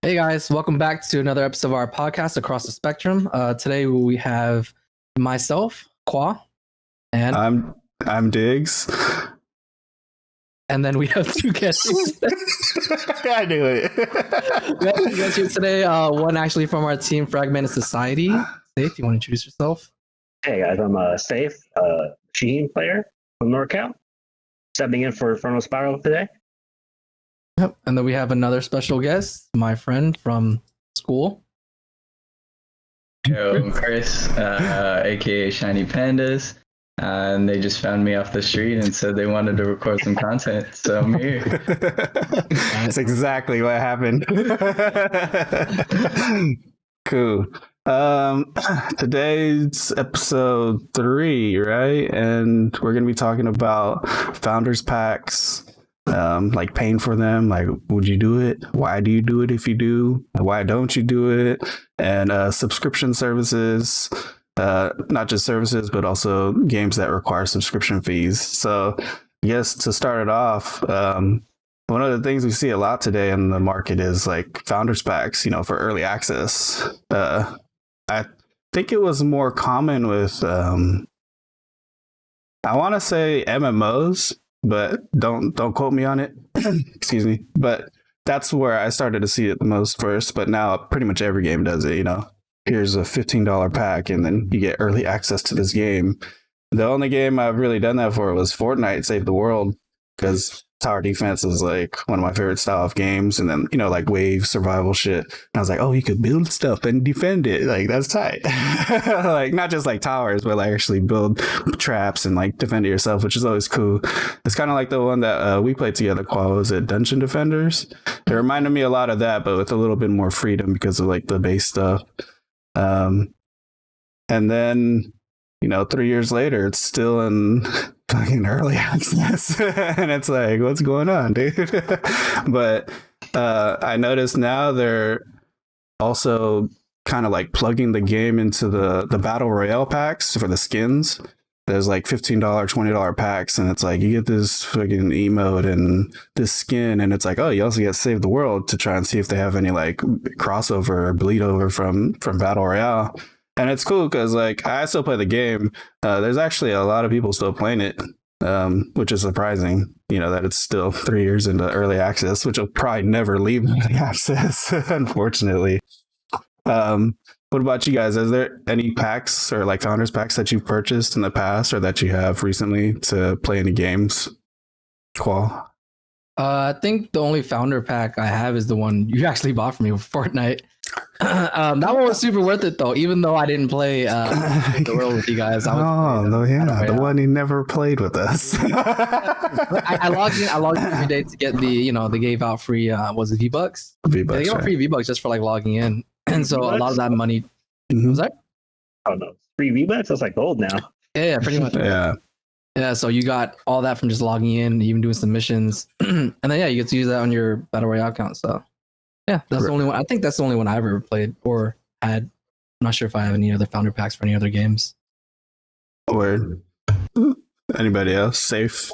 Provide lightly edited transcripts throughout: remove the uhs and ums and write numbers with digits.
Hey guys, welcome back to another episode of our podcast Across the Spectrum. Today we have myself, Khoa, and I'm Digz. and then we have two guests. I knew it. We have two guests here today. One actually from our team, Fragmented Society. Safe, you want to introduce yourself? Hey guys, I'm Safe, Sheen player from NorCal, stepping in for Spyro today. Yep. And then we have another special guest, my friend from school. Yo, I'm Chris, aka ShinyPandas, and they just found me off the street and said they wanted to record some content, so I'm here. That's exactly what happened. Cool. Today's episode 3, right? And we're gonna be talking about founders packs. Like paying for them, like would you do it? Why do you do it if you do? Why don't you do it? And subscription services, not just services, but also games that require subscription fees. So I guess to start it off, one of the things we see a lot today in the market is like founders packs, for early access. I think it was more common with, I want to say MMOs, but don't quote me on it. Excuse me. But that's where I started to see it the most first. But now pretty much every game does it. Here's a $15 pack, and then you get early access to this game. The only game I've really done that for was Fortnite Save the World, because tower defense is like one of my favorite style of games. And then, like wave survival shit. And I was like, oh, you could build stuff and defend it. Like, that's tight. Like, not just like towers, but like actually build traps and like defend it yourself, which is always cool. It's kind of like the one that we played together, Khoa. Was it Dungeon Defenders? It reminded me a lot of that, but with a little bit more freedom because of like the base stuff. And then, 3 years later, it's still in fucking early access. And it's like, what's going on, dude? But I noticed now they're also kind of like plugging the game into the battle royale packs for the skins. There's like $15, $20 packs, and it's like you get this fucking emote and this skin, and it's like, oh, you also get Save the World to try and see if they have any like crossover or bleed over from battle royale. And it's cool because like I still play the game. There's actually a lot of people still playing it, which is surprising. That it's still 3 years into early access, which will probably never leave early access, unfortunately. What about you guys? Is there any packs or like founders packs that you've purchased in the past or that you have recently to play any games? Khoa? I think the only founder pack I have is the one you actually bought for me with Fortnite. That one was super worth it though, even though I didn't play the world with you guys. The one he never played with us. I logged in every day to get the they gave out free was it V-Bucks? V-Bucks, they gave out free V-Bucks just for like logging in. And so a lot of that money was that? Oh no, free V-Bucks? That's like gold now. Yeah, pretty much. Yeah, so you got all that from just logging in, even doing some missions. And then you get to use that on your Battle Royale account. So yeah, that's the only one. I think that's the only one I ever played or had. I'm not sure if I have any other founder packs for any other games. Or anybody else? Safe?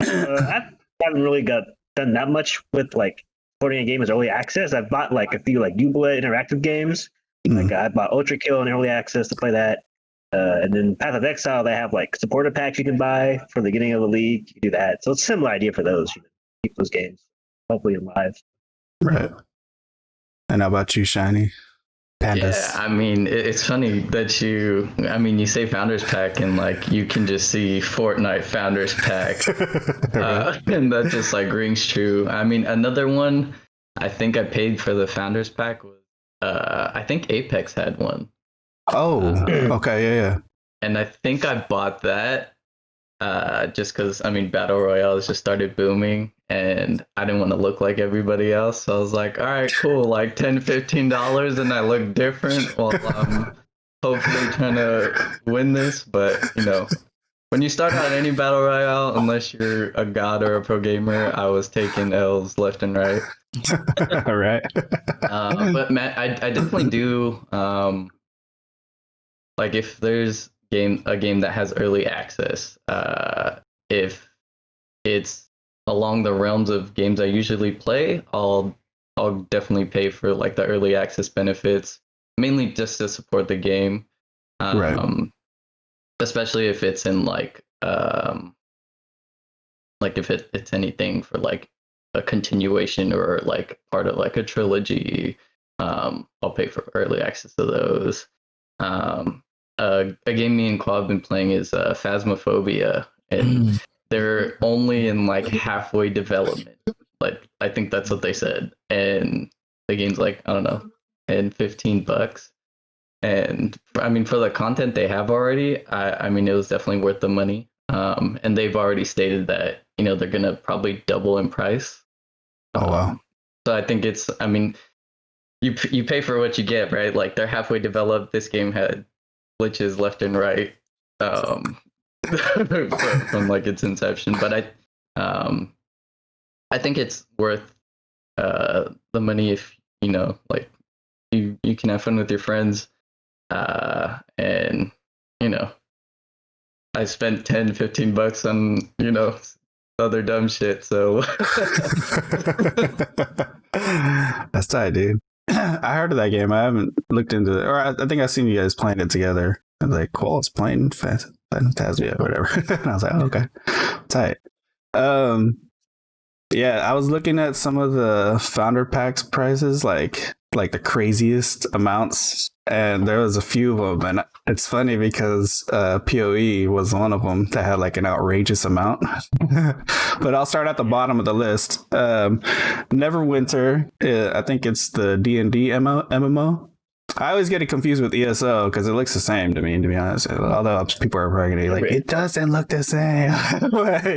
I haven't really done that much with like supporting a game as early access. I've bought like a few like Ubla interactive games. Like I bought Ultra Kill in early access to play that. And then Path of Exile, they have like supporter packs you can buy for the beginning of the league. You can do that. So it's a similar idea for those. Keep those games hopefully alive. Right. And how about you, Shiny? Pandas? Yeah, I mean, it's funny that you say Founders Pack and like you can just see Fortnite Founders Pack. And that just like rings true. I mean, another one I think I paid for the Founders Pack was, I think Apex had one. Oh, okay, yeah. And I think I bought that just because, Battle Royale just started booming and I didn't want to look like everybody else. So I was like, all right, cool, like $10, $15 and I look different while I'm hopefully trying to win this. But, when you start out any Battle Royale, unless you're a god or a pro gamer, I was taking L's left and right. All right. But Matt, I definitely do... like if there's a game that has early access, if it's along the realms of games I usually play, I'll I'll definitely pay for like the early access benefits, mainly just to support the game. Right. Especially if it's in like if it's anything for like a continuation or like part of like a trilogy. I'll pay for early access to those. A game me and Khoa have been playing is Phasmophobia, and they're only in like halfway development. Like I think that's what they said, and the game's like, I don't know, $10-15. And I mean, for the content they have already, I mean, it was definitely worth the money. And they've already stated that, you know, they're gonna probably double in price. Oh wow. So I think it's, I mean, you pay for what you get, right? Like they're halfway developed. This game had glitches left and right, from like its inception. But I think it's worth the money if, you know, like you can have fun with your friends. And you know, I spent $10-15 on, you know, other dumb shit, so That's tight, dude. I heard of that game. I haven't looked into it, or I think I've seen you guys playing it together. I was like, cool, it's playing Phantasmia or whatever. And I was like, oh, okay, tight. Yeah, I was looking at some of the founder packs prices, like the craziest amounts, and there was a few of them, and it's funny because PoE was one of them that had like an outrageous amount. But I'll start at the bottom of the list. Neverwinter, I think it's the D&D MMO. I always get it confused with ESO because it looks the same to me, to be honest. Although people are probably like, it doesn't look the same.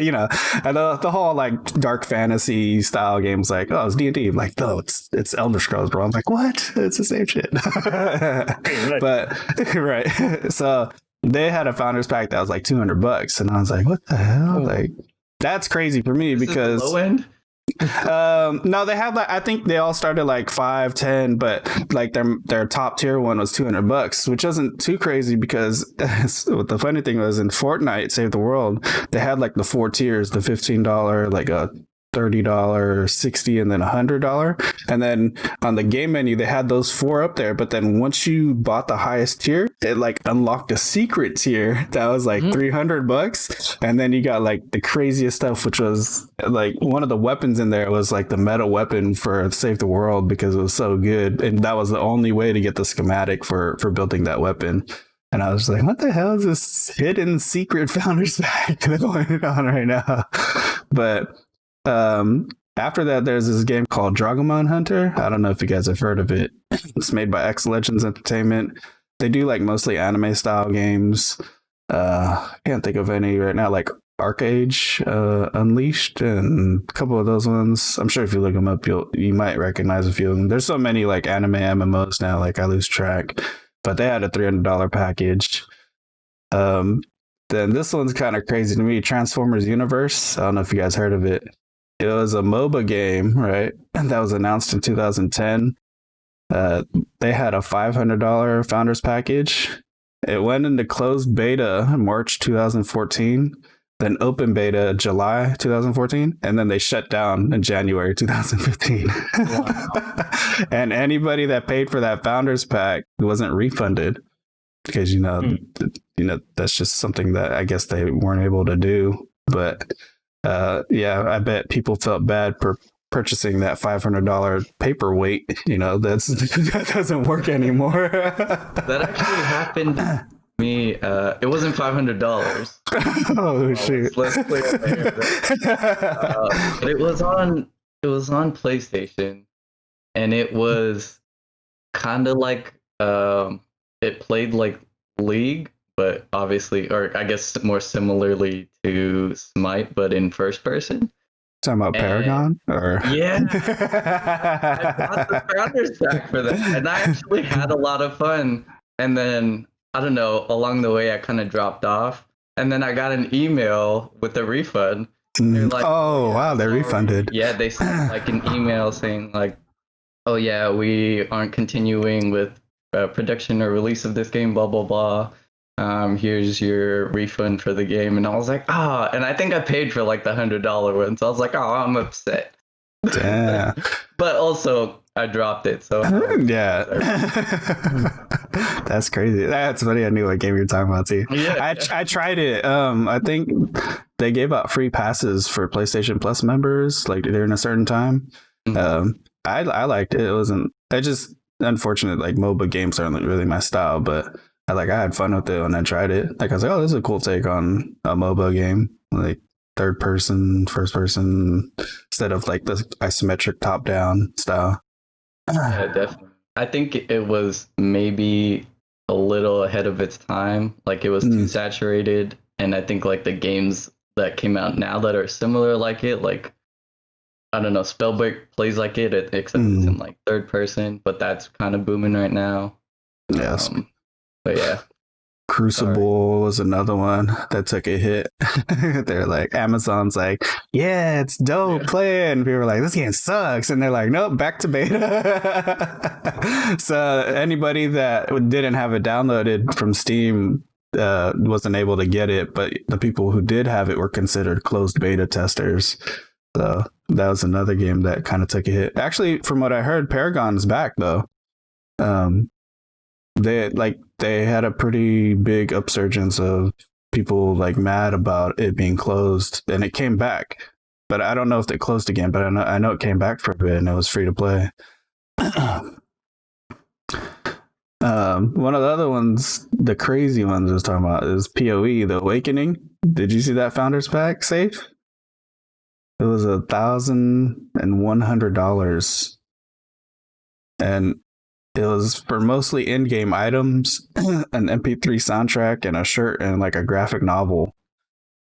You know, and the whole like dark fantasy style games, like, oh, it's D&D. I'm like, no, it's Elder Scrolls, bro. I'm like, what? It's the same shit. But right. So they had a founders pack that was like $200, and I was like, what the hell? Like, that's crazy for me because low end. No, they had like, I think they all started like 5-10, but like their top tier one was $200, which wasn't too crazy because what the funny thing was in Fortnite Save the World, they had like the 4 tiers, the $15, like a $30, $60, and then $100. And then on the game menu, they had those 4 up there. But then once you bought the highest tier, it like unlocked a secret tier that was like $300. And then you got like the craziest stuff, which was like one of the weapons in there was like the meta weapon for Save the World because it was so good. And that was the only way to get the schematic for building that weapon. And I was like, what the hell is this hidden secret founders pack going on right now? But after that, there's this game called Dragonmon Hunter. I don't know if you guys have heard of it. It's made by X Legends Entertainment. They do like mostly anime style games. Can't think of any right now, like Arcade Unleashed and a couple of those ones. I'm sure if you look them up, you might recognize a few of them. There's so many like anime MMOs now, like I lose track. But they had a $300 package. Then this one's kind of crazy to me. Transformers Universe. I don't know if you guys heard of it. It was a MOBA game, right? And that was announced in 2010. They had a $500 founders package. It went into closed beta March 2014, then open beta July 2014, and then they shut down in January 2015. Wow. And anybody that paid for that founders pack wasn't refunded because, you know, that's just something that I guess they weren't able to do. But yeah, I bet people felt bad for purchasing that $500 paperweight. You know, that doesn't work anymore. That actually happened to me. It wasn't $500. Oh shoot! Let's clear that. But it was on PlayStation, and it was kind of like it played like League, but obviously, or I guess more similarly to Smite, but in first person. Talking about Paragon? Or yeah. I bought the founders pack for that, and I actually had a lot of fun. And then, I don't know, along the way, I kind of dropped off. And then I got an email with a refund. They're like, oh, yeah, wow, they're refunded. Yeah, they sent like an email saying like, oh yeah, we aren't continuing with production or release of this game, blah, blah, blah. Here's your refund for the game. And I was like, and I think I paid for like the $100 one. So I was like, oh, I'm upset. Damn. But also, I dropped it. So Yeah. That's crazy. That's funny. I knew what game you were talking about too. Yeah. I tried it. I think they gave out free passes for PlayStation Plus members, like during a certain time. I liked it. It wasn't. I just unfortunate. Like MOBA games aren't really my style, but I had fun with it when I tried it. Like I was like, oh, this is a cool take on a MOBA game, like third person, first person, instead of like the isometric top down style. Yeah, definitely. I think it was maybe a little ahead of its time. Like it was too saturated, and I think like the games that came out now that are similar like it, like I don't know, Spellbreak plays like it, except it's in like third person, but that's kind of booming right now. Yes. But yeah. Crucible was another one that took a hit. They're like, Amazon's like, yeah, it's dope, play it. And people were like, this game sucks. And they're like, nope, back to beta. So anybody that didn't have it downloaded from Steam wasn't able to get it. But the people who did have it were considered closed beta testers. So that was another game that kind of took a hit. Actually, from what I heard, Paragon's back, though. They had a pretty big upsurgence of people like mad about it being closed, and it came back. But I don't know if they closed again. But I know it came back for a bit, and it was free to play. One of the other ones, the crazy ones I was talking about, is PoE: The Awakening. Did you see that Founders Pack safe? It was $1,100, and it was for mostly in-game items, an MP3 soundtrack, and a shirt, and like a graphic novel.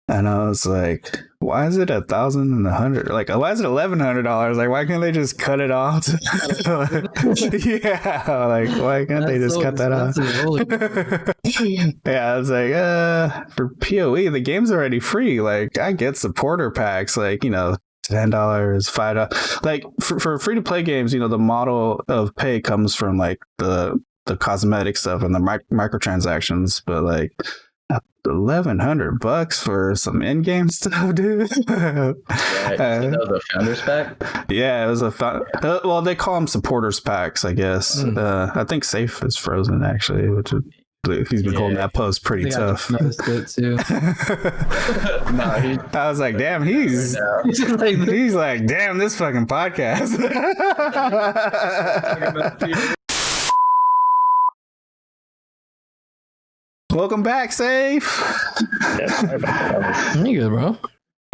And I was like, why is it $1,100? Like, why is it $1,100? Like, why can't they just cut it off? Yeah, like, why can't they just cut that off? Yeah, I was like, for PoE, the game's already free. Like, I get supporter packs, like, $10, $5. Like for free to play games, the model of pay comes from like the cosmetic stuff and the microtransactions, but like $1,100 for some in-game stuff, dude. That was a Founders Pack. Yeah, it was well, they call them supporters packs, I guess. I think Safe is frozen actually, which is. He's been holding that post pretty tough. I noticed it too. I was like, damn, he's like, damn, this fucking podcast. Welcome back, Safe. You good, bro?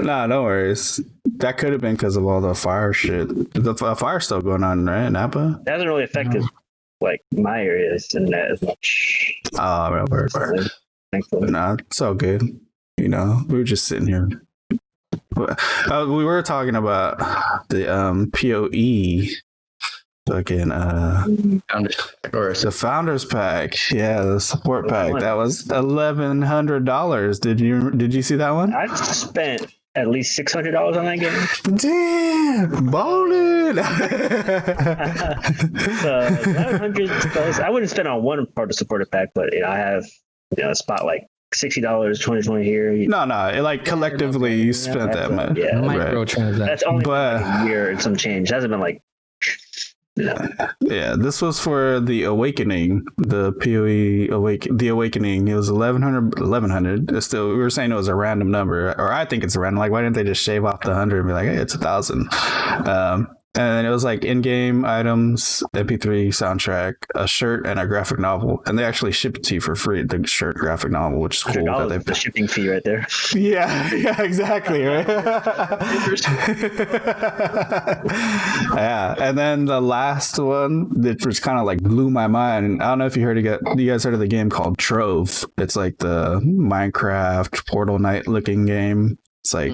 Nah, no worries. That could have been because of all the fire shit. The fire's still going on, right, in Napa? That hasn't really affected like my areas and that as much. Oh, right. Thankfully. Nah, it's all good. We were just sitting here. We were talking about the PoE fucking the Founders Pack. Yeah, the support pack. That was $1,100. Did you see that one? I've spent at least $600 on that game. Damn, ballin'. $1,100. I wouldn't spend on one part of the supporter pack, but I have a spot like $60, 20 here. No, like collectively you spent that much. Yeah, microtransactions. That's only like a year and some change. It hasn't been like. Yeah, this was for the Awakening, the PoE the Awakening. It was 1,100. It's still, we were saying it was a random number, or I think it's a random. Like, why didn't they just shave off the 100 and be like, hey, it's 1,000? And it was like in-game items, MP3 soundtrack, a shirt, and a graphic novel. And they actually shipped it to you for free, the shirt, graphic novel, which is cool. That the shipping fee right there. Yeah, exactly, right? Yeah, and then the last one that just kind of like blew my mind. I don't know if you guys heard of the game called Trove. It's like the Minecraft Portal Knight looking game. It's like...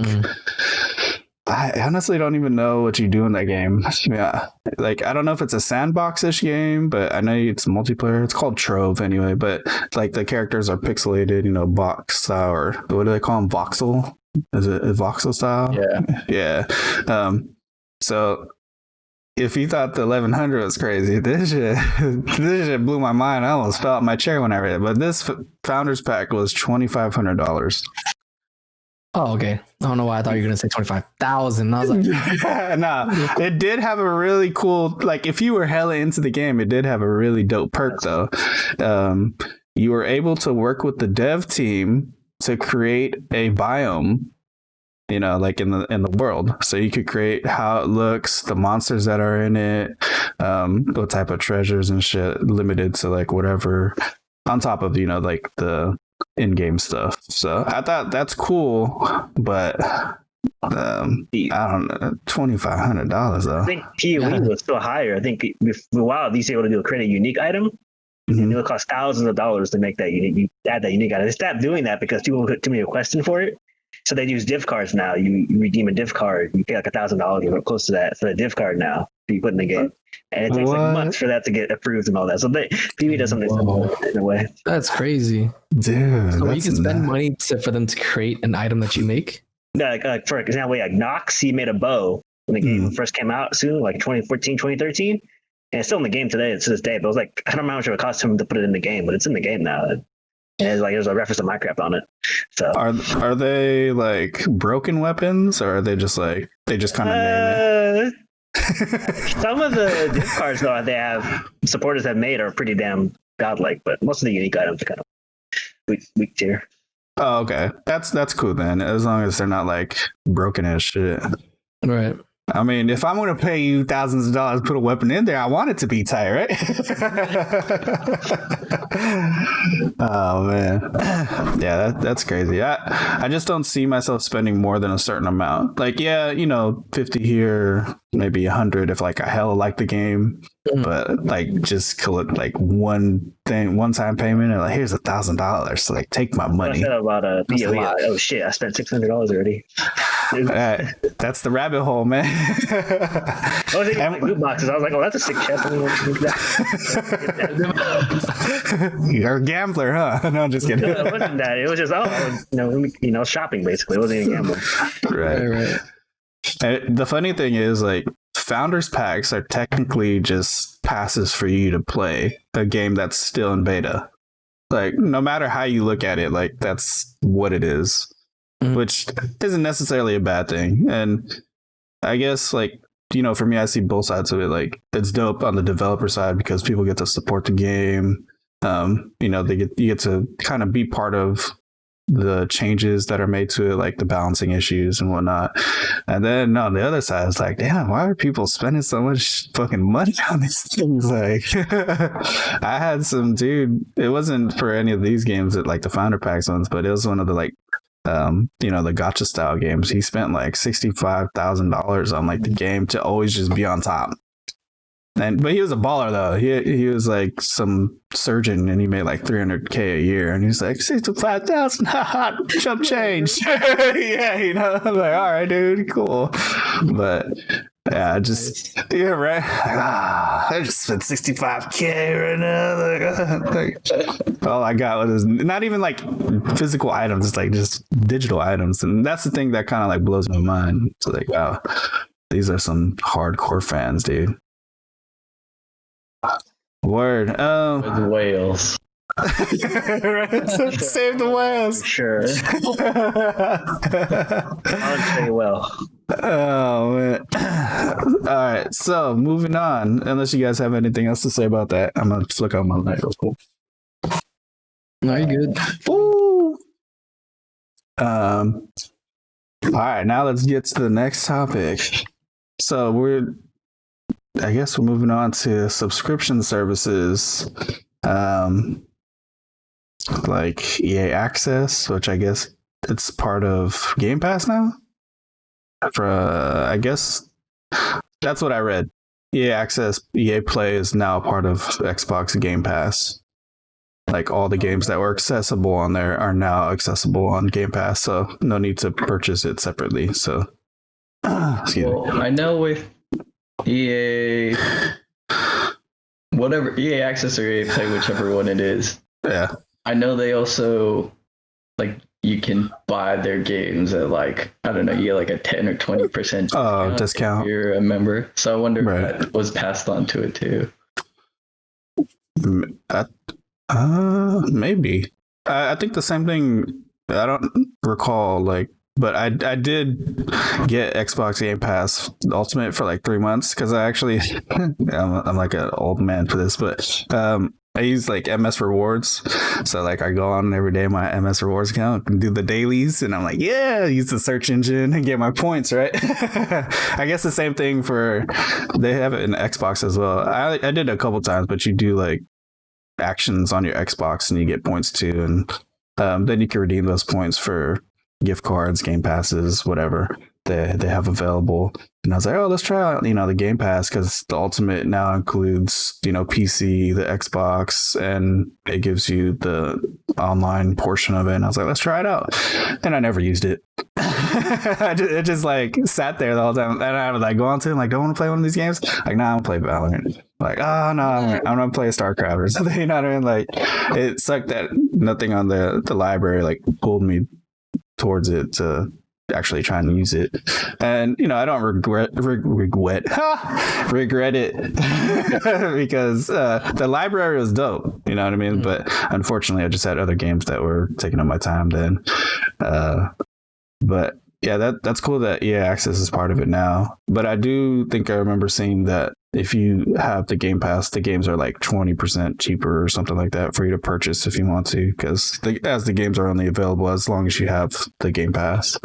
I honestly don't even know what you do in that game. Yeah. Like, I don't know if it's a sandbox-ish game, but I know it's multiplayer. It's called Trove anyway, but like the characters are pixelated, box style, or what do they call them? Voxel? Is it voxel style? Yeah. Yeah. So if you thought the 1,100 was crazy, this shit blew my mind. I almost fell out my chair when I read it. But this Founders Pack was $2,500. Oh, okay. I don't know why I thought you were gonna say 25,000. I was like, Nah, it did have a really cool, like if you were hella into the game, it did have a really dope perk though. You were able to work with the dev team to create a biome, you know, like in the world. So you could create how it looks, the monsters that are in it, what type of treasures and shit, limited to like whatever, on top of, you know, like the in-game stuff. So I thought that's cool, but I don't know, $2,500 though. I think PoE was still higher. I think WoW, these able to do create a unique item. And it would cost thousands of dollars to make that unique. You add that unique item. They stopped doing that because people put too many requests for it. So they use div cards now. You redeem a div card, you pay like $1,000 or close to that for a div card now. You put in the game, and it takes like months for that to get approved and all that. So PoE does something similar in a way. that's crazy, Dude. So you can spend money for them to create an item that you make. Yeah, like for example, like Nox, he made a bow when the game first came out soon, like 2014, 2013. And it's still in the game today, to this day. But it was like, I don't remember how much it would cost him to put it in the game, but it's in the game now. And it's like there's a reference to Minecraft on it. So are they like broken weapons, or are they just like they just kind of name it? Some of the div cards though they have supporters have made are pretty damn godlike, but most of the unique items are kind of weak tier. Oh, okay. That's cool then, as long as they're not like broken as shit. Right. I mean, if I'm going to pay you thousands of dollars to put a weapon in there, I want it to be tight, right? Oh, man. Yeah, that's crazy. I just don't see myself spending more than a certain amount. Like, yeah, you know, 50 here, maybe 100 if like I hella like the game. But like just collect like one time payment and like here's $1,000. So like take my money. I said about PoE. Like, oh shit, I spent $600 already. That's the rabbit hole, man. I was thinking like loot boxes. I was like, oh, that's a sick chest. You're a gambler, huh? No, I'm just kidding. No, it wasn't that. It was just shopping basically. It wasn't even gambling. Right. And the funny thing is, like, founders packs are technically just passes for you to play a game that's still in beta. Like, no matter how you look at it, like that's what it is, which isn't necessarily a bad thing. And I guess, like, you know, for me, I see both sides of it. Like, it's dope on the developer side because people get to support the game. You know, you get to kind of be part of the changes that are made to it, like the balancing issues and whatnot. And then on the other side, it's like, damn, why are people spending so much fucking money on these things? Like, I had some dude, it wasn't for any of these games that like the founder packs ones, but it was one of the like, you know, the gacha style games. He spent like $65,000 on like the game to always just be on top. But he was a baller though. He was like some surgeon and he made like $300K a year. And he's like, 65,000, haha, chump change. Yeah, you know, I'm like, all right, dude, cool. But yeah, right. I just spent $65K right now. Like, all I got was not even like physical items. It's like just digital items. And that's the thing that kind of like blows my mind. It's like, wow, these are some hardcore fans, dude. Word. With whales. Save the whales. Sure. I'll say well. Oh man. All right. So moving on. Unless you guys have anything else to say about that, I'm gonna flick on my light real cool. No, you're good. Ooh. All right. Now let's get to the next topic. So I guess we're moving on to subscription services, like EA Access, which I guess it's part of Game Pass now. I guess that's what I read. EA Access, EA Play is now part of Xbox Game Pass. Like all the games that were accessible on there are now accessible on Game Pass, so no need to purchase it separately. So, excuse me. I know with EA, whatever, EA Access or EA Play, whichever one it is. Yeah. I know they also, like, you can buy their games at, like, I don't know, you get like a 10 or 20% discount if you're a member. So I wonder if that was passed on to it too. Maybe. I think the same thing. I don't recall like But I did get Xbox Game Pass Ultimate for like 3 months because I actually I'm like an old man for this, but I use like MS Rewards. So like I go on every day my MS Rewards account and do the dailies, and I'm like, yeah, use the search engine and get my points, right? I guess the same thing they have it in Xbox as well. I did it a couple times, but you do like actions on your Xbox and you get points too, and then you can redeem those points for gift cards, game passes, whatever they have available. And I was like, oh, let's try out, the Game Pass, because the Ultimate now includes, PC, the Xbox, and it gives you the online portion of it. And I was like, let's try it out. And I never used it. It just like sat there the whole time. And I would like go on to it, like, don't want to play one of these games. Like, nah, I'm gonna play Valorant. Like, oh no, I'm gonna play StarCraft or something. You know what I mean? Like, it sucked that nothing on the library like pulled me towards it to actually trying to use it. And I don't regret it because the library was dope, you know what I mean? But unfortunately I just had other games that were taking up my time then. But yeah, that's cool that EA Access is part of it now. But I do think I remember seeing that if you have the Game Pass, the games are like 20% cheaper or something like that for you to purchase if you want to, because as the games are only available as long as you have the Game Pass.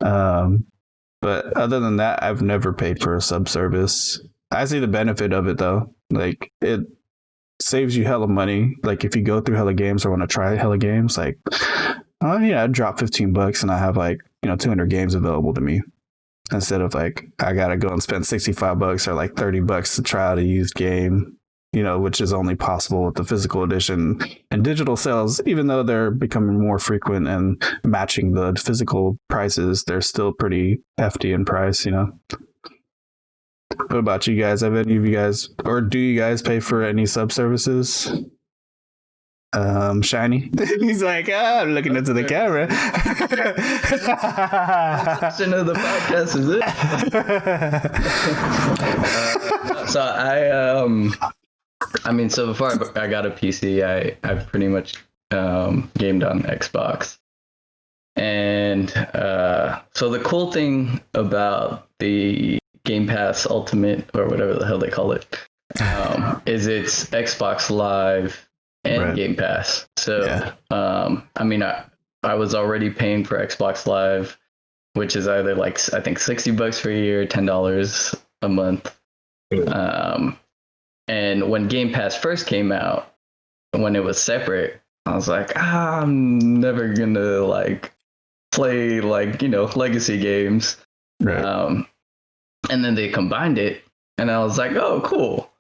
But other than that, I've never paid for a sub service. I see the benefit of it though. Like, it saves you hella money. Like, if you go through hella games or want to try hella games, like, I'd drop $15 and I have like 200 games available to me, instead of like I gotta go and spend $65 or like $30 to try out a used game, which is only possible with the physical edition. And digital sales, even though they're becoming more frequent and matching the physical prices, they're still pretty hefty in price. What about you guys? Have any of you guys, or do you guys pay for any sub services? Shiny. He's like, I'm looking into the camera. Section of the podcast is it? So before I got a PC, I pretty much gamed on Xbox. And so the cool thing about the Game Pass Ultimate, or whatever the hell they call it, is it's Xbox Live and right. Game Pass. So, yeah. I was already paying for Xbox Live, which is either like, I think $60 for a year, $10 a month. And when Game Pass first came out, when it was separate, I was like, I'm never gonna like play like, legacy games. Right. And then they combined it, and I was like, oh, cool.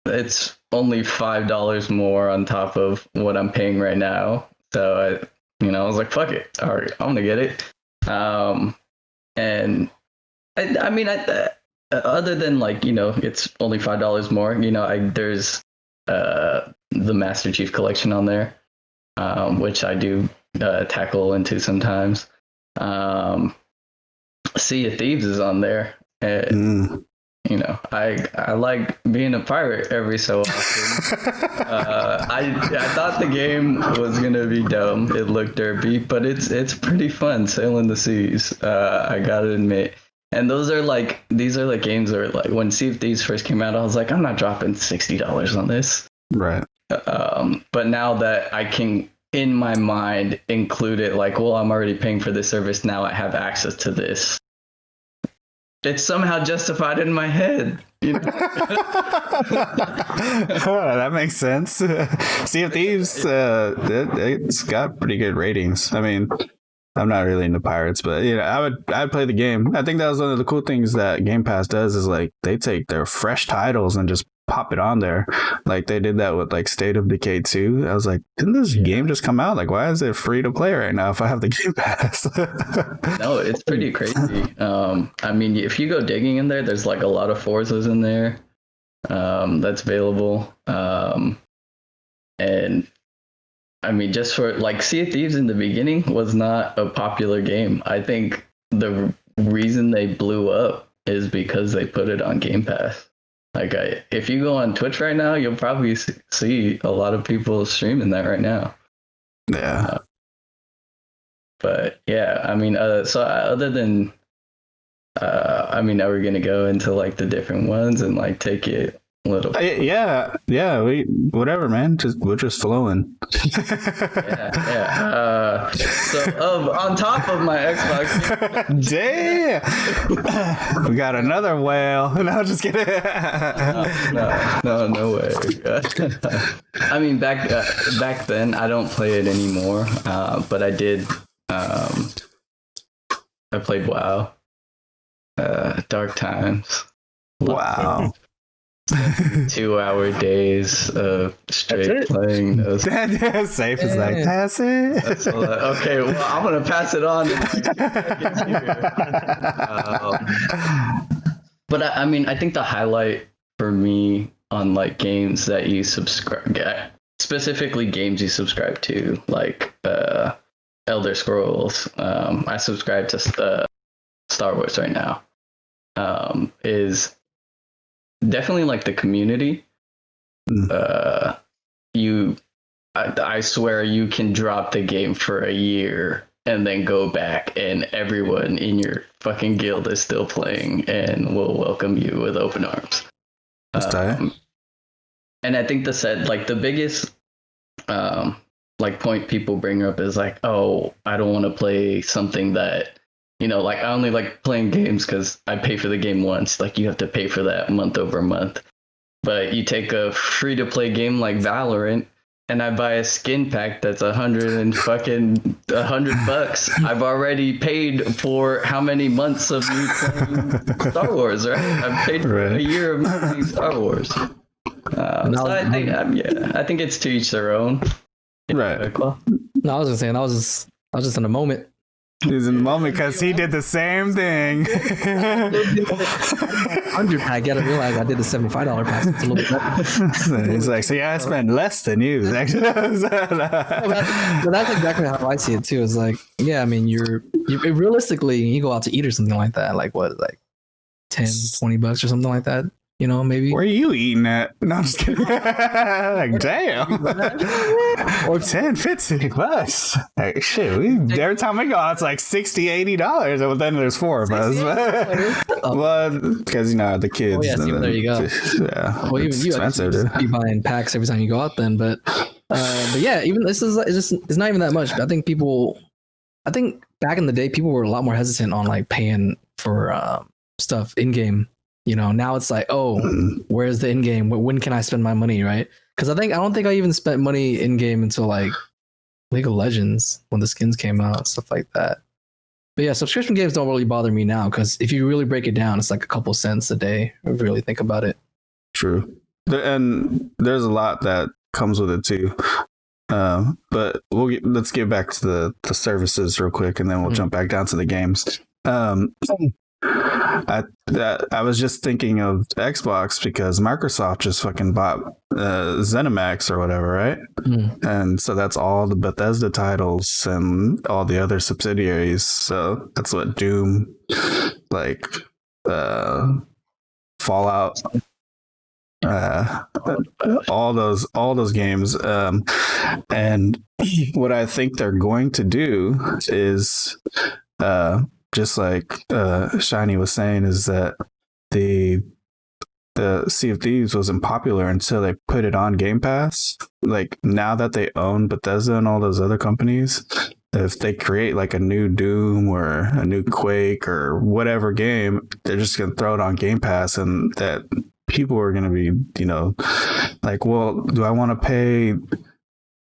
It's only $5 more on top of what I'm paying right now. So I was like, fuck it. All right, I'm gonna get it. And other than like, it's only $5 more, there's the Master Chief Collection on there, which I do tackle into sometimes. Sea of Thieves is on there. And, I like being a pirate every so often. I thought the game was gonna be dumb. It looked derpy, but it's pretty fun sailing the seas. I gotta admit. And these are like games where like when Sea of Thieves first came out, I was like, I'm not dropping $60 on this. Right. But now that I can, in my mind, include it like, well, I'm already paying for this service. Now I have access to this. It's somehow justified in my head. That makes sense. Sea of Thieves, it's got pretty good ratings. I mean, I'm not really into pirates, but I'd play the game. I think that was one of the cool things that Game Pass does is like they take their fresh titles and just pop it on there. Like they did that with like State of Decay 2. I was like, didn't this game just come out? Like, why is it free to play right now if I have the Game Pass? No, it's pretty crazy. If you go digging in there, there's like a lot of Forzas in there that's available. And just for like Sea of Thieves in the beginning was not a popular game. I think the reason they blew up is because they put it on Game Pass. Like, if you go on Twitch right now, you'll probably see a lot of people streaming that right now. Yeah. But yeah, I mean, so other than, I mean, are we gonna go into like the different ones and like take it a little? Yeah. We whatever, man. We're just flowing. Yeah. So on top of my Xbox, damn, we got another whale. No, just kidding. no way. I mean, back then, I don't play it anymore. But I did. I played WoW. Dark Times. Wow. 2-hour days of straight playing those. Safe is like, that's it. That's okay, well, I'm gonna pass it on. But I mean, I think the highlight for me on like games that you subscribe, specifically games you subscribe to, like Elder Scrolls. I subscribe to Star Wars right now. Is definitely like the community. I swear you can drop the game for a year and then go back and everyone in your fucking guild is still playing and will welcome you with open arms. That's tight. And I think the biggest like point people bring up is like, oh, I don't want to play something that, you know, like I only like playing games because I pay for the game once. Like you have to pay for that month over month. But you take a free to play game like Valorant, and I buy a skin pack that's $100. I've already paid for how many months of me playing Star Wars, right? I've paid for a year of me playing Star Wars. So I think it's to each their own. Right. No, I was just saying I was just in a moment. He's in the moment because he did the same thing. 100 pack. Gotta realize I did the $75 pass. It's a little bit better. He's like, I spent less than you. But that's exactly how I see it too. It's like, yeah, I mean, you realistically, you go out to eat or something like that. Like what, like $10-$20 or something like that. You know, maybe. Where are you eating at? No, I'm just kidding. Like, damn. Or $10-$50. Like, shit, every time we go out, it's like $60-$80. And then there's 4 of us. Well, because, you know, the kids. Oh, yeah, see, there you go. Yeah. Well, even you expensive, just be buying packs every time you go out then. But yeah, even this is it's not even that much. I think back in the day, people were a lot more hesitant on like paying for stuff in game. You know, now it's like, oh, where's the in game? When can I spend my money, right? Because I don't think I even spent money in game until like League of Legends when the skins came out, stuff like that. But yeah, subscription games don't really bother me now because if you really break it down, it's like a couple cents a day. If you really think about it. True, and there's a lot that comes with it too. But let's get back to the services real quick, and then we'll jump back down to the games. I was just thinking of Xbox because Microsoft just fucking bought ZeniMax or whatever, right? And so that's all the Bethesda titles and all the other subsidiaries. So that's what Doom, like Fallout, all those games. And what I think they're going to do is just like Shiny was saying, is that the Sea of Thieves wasn't popular until they put it on Game Pass. Like now that they own Bethesda and all those other companies, if they create like a new Doom or a new Quake or whatever game, they're just gonna throw it on Game Pass, and that people are gonna be, you know, like, well, do I want to pay,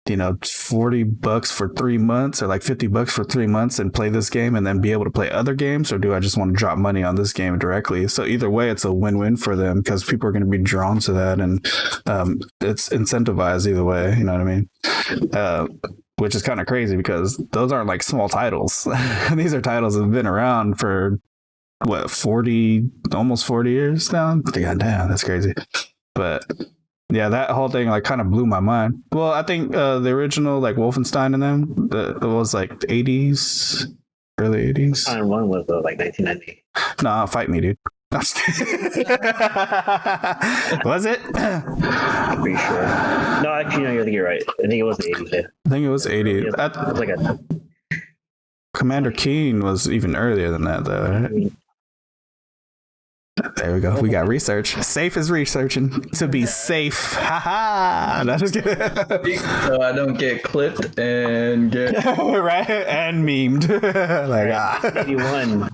you know, $40 for 3 months or like $50 for 3 months and play this game and then be able to play other games? Or do I just want to drop money on this game directly? So either way, it's a win-win for them because people are going to be drawn to that, and it's incentivized either way. You know what I mean? Which is kind of crazy because those aren't like small titles. These are titles that have been around for what, almost 40 years now? God damn, that's crazy. But yeah, that whole thing like kind of blew my mind. Well, I think the original like Wolfenstein and them, it was like 80s, early 80s. And one was like 1990. Nah, fight me, dude. Was it? I'm pretty sure. No, actually, no, I think you're right. I think it was the 80s. Yeah. I think it was 80s. It was like Commander Keen was even earlier than that, though, right? There we go. We got research. Safe is researching to be safe. Haha. No, just kidding. So I don't get clipped and get right and memed. Like 1981,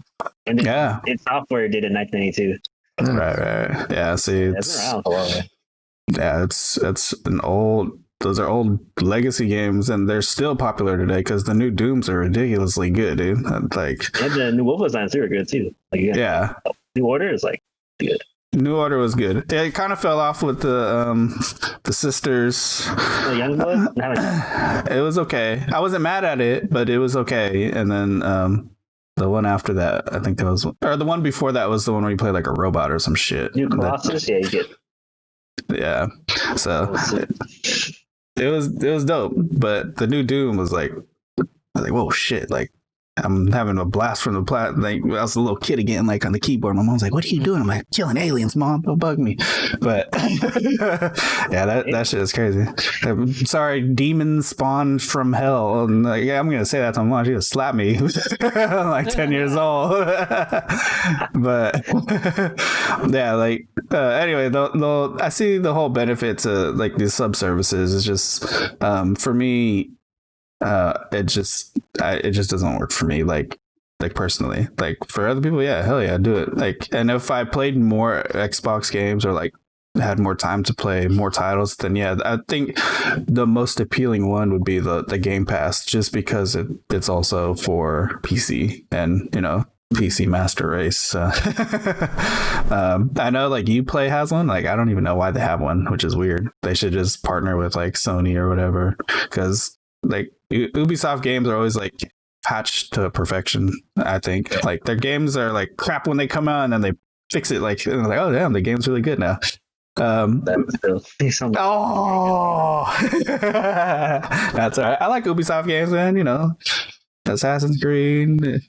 and then its software did in 1992. Right. Yeah. See, It's been around for a while. yeah, it's an old. Those are old legacy games, and they're still popular today because the new Dooms are ridiculously good, dude. Like, and the new Wolfenstein 2 are good too. Like, yeah. New Order is like good. New Order was good. It kind of fell off with the sisters. The Young Blood. It was okay. I wasn't mad at it, but it was okay. And then the one after that, I think that was, or the one before that was the one where you play like a robot or some shit. New Colossus. Yeah, you get. Yeah. So it was dope, but the new Doom was like, I was like, whoa, shit! Like, I'm having a blast from the plat. Like, I was a little kid again, like on the keyboard. My mom's like, "What are you doing?" I'm like, "Killing aliens, mom. Don't bug me." But yeah, that shit is crazy. I'm sorry, demons spawned from hell. And like, yeah, I'm gonna say that to my mom. She gonna slap me. I'm like 10 years old. But yeah, like anyway, I see the whole benefit to like these sub services. Is just for me. It just doesn't work for me, like personally. Like for other people, yeah, hell yeah, do it. Like, and if I played more Xbox games or like had more time to play more titles, then yeah, I think the most appealing one would be the Game Pass, just because it's also for PC and, you know, PC master race. I know like Uplay has one. Like, I don't even know why they have one, which is weird. They should just partner with like Sony or whatever, because like Ubisoft games are always like patched to perfection. I think like their games are like crap when they come out, and then they fix it like, and like, oh damn, the game's really good now. Oh, that's all right. I like Ubisoft games, man. You know, Assassin's Creed.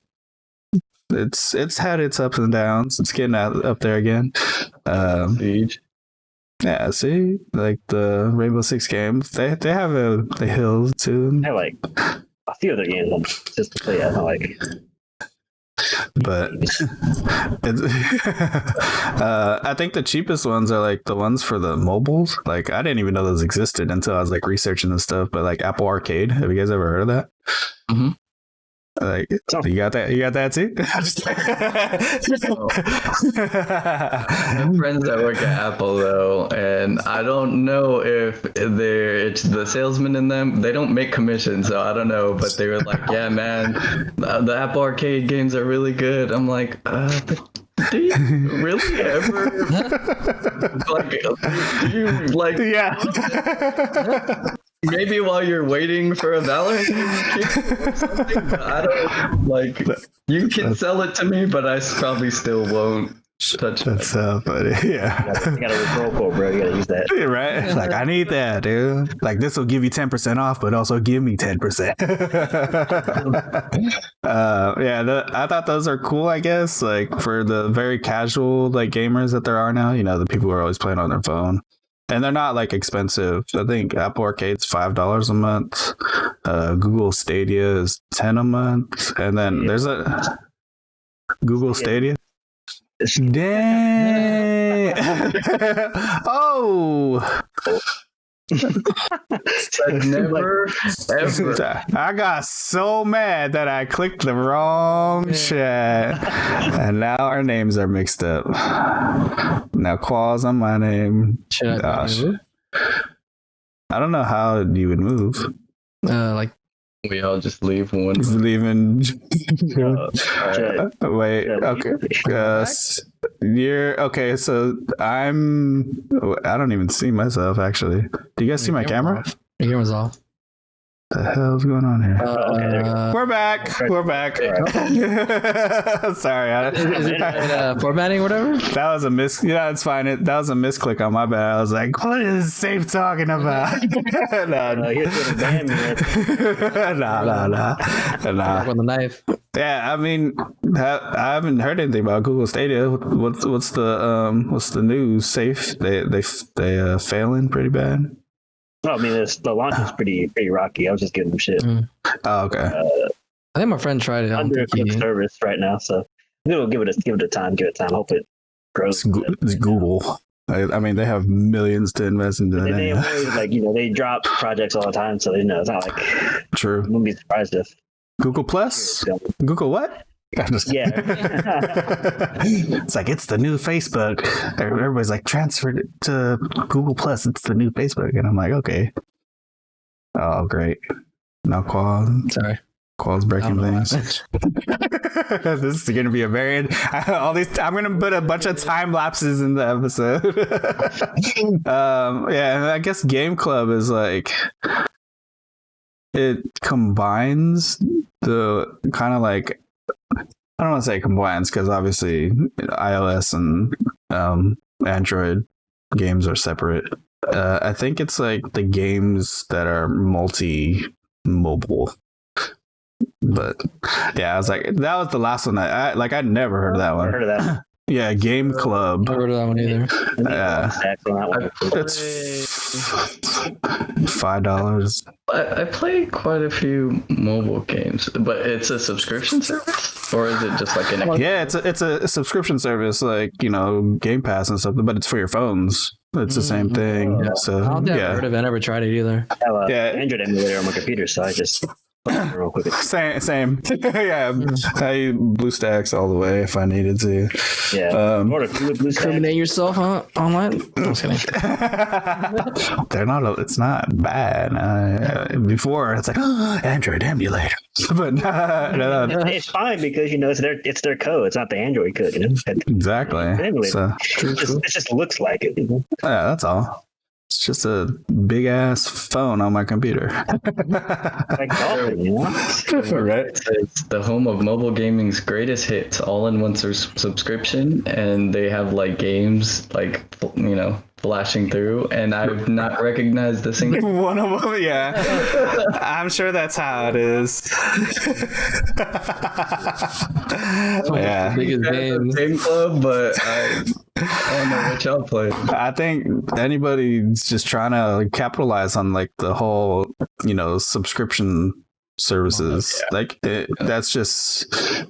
It's had its ups and downs. It's getting up there again. Siege. Yeah, see, like the Rainbow Six games, they have the hills too. I like a few other games just to play. I don't like. But I think the cheapest ones are like the ones for the mobiles. Like, I didn't even know those existed until I was like researching this stuff. But like Apple Arcade, have you guys ever heard of that? Mm-hmm. Like, you got that? You got that too? I have friends that work at Apple though, and I don't know if it's the salesman in them. They don't make commission, so I don't know. But they were like, "Yeah, man, the Apple Arcade games are really good." I'm like, do you really ever like? Do you like? Yeah. Maybe while you're waiting for a Valorant game or something, but I don't like. You can sell it to me, but I probably still won't touch it. That's so funny. Yeah. You got a referral code, bro. You gotta use that. Right? Like, I need that, dude. Like, this will give you 10% off, but also give me 10%. I thought those are cool, I guess. Like, for the very casual like gamers that there are now, you know, the people who are always playing on their phone. And they're not like expensive. I think Apple Arcade's $5 a month. Google Stadia is $10 a month. And then there's a Google Stadia. Dang. Oh. Never ever. I got so mad that I clicked the wrong chat, and now our names are mixed up. Now Khoa's on my name. Gosh, I don't know how you would move. Like we all just leave one. Leaving. Wait. Okay. You're okay. So I don't even see myself actually. Do you guys see my camera? Your camera's off. The hell's going on here? We're back. Sorry. Is it formatting or whatever? That was a miss. Yeah, it's fine. That was a misclick on my bad. I was like, what is Safe talking about? Nah. On the knife. Yeah, I mean, I haven't heard anything about Google Stadia. What's the news? Safe? They failing pretty bad. Well, I mean, the launch is pretty rocky. I was just giving them shit. Oh, okay. I think my friend tried it. I don't think undercooked he. service right now. So we'll give it a time. Give it time. Hope it grows. It's Google. I mean, they have millions to invest into that. And they always, like, they drop projects all the time, so it's not like True. I wouldn't be surprised if Google Plus. Google what? Yeah. It's like it's the new Facebook. Everybody's like transferred it to Google Plus. It's the new Facebook, and I'm like, okay. Oh, great. Now Qual's breaking things. This is going to be a very I'm going to put a bunch of time lapses in the episode. Yeah, I guess Game Club is like it combines the kind of like, I don't want to say combines because obviously iOS and Android games are separate. I think it's like the games that are multi-mobile. But yeah, I was like, that was the last one. I'd never heard of that one. Heard of that? Yeah, Game Club. Never heard of that one either. It's $5. I play quite a few mobile games, but it's a subscription service, or is it just like an? Yeah, it's a subscription service, like Game Pass and stuff, but it's for your phones. It's the same thing. So I don't think yeah, I've heard of it. I never tried it either. I have Yeah. Android emulator on my computer, so I just real quick. same. Yeah, I use BlueStacks all the way if I needed to. Yeah. Order food, BlueStacks. Incriminate yourself, huh? Online? I'm just kidding. They're not. It's not bad. Before it's like Android emulator, but no. It's fine because it's their code. It's not the Android code. Exactly. Anyway, So it just looks like it. yeah, that's all. It's just a big ass phone on my computer. Like golfing, Right. It's the home of mobile gaming's greatest hits, all in one subscription, and they have like games like flashing through, and I've not recognized the single One of them, yeah. I'm sure that's how it is. Yeah. Biggest games. Game Club, but I don't know what y'all play. I think anybody's just trying to capitalize on like the whole, subscription services. Like that's just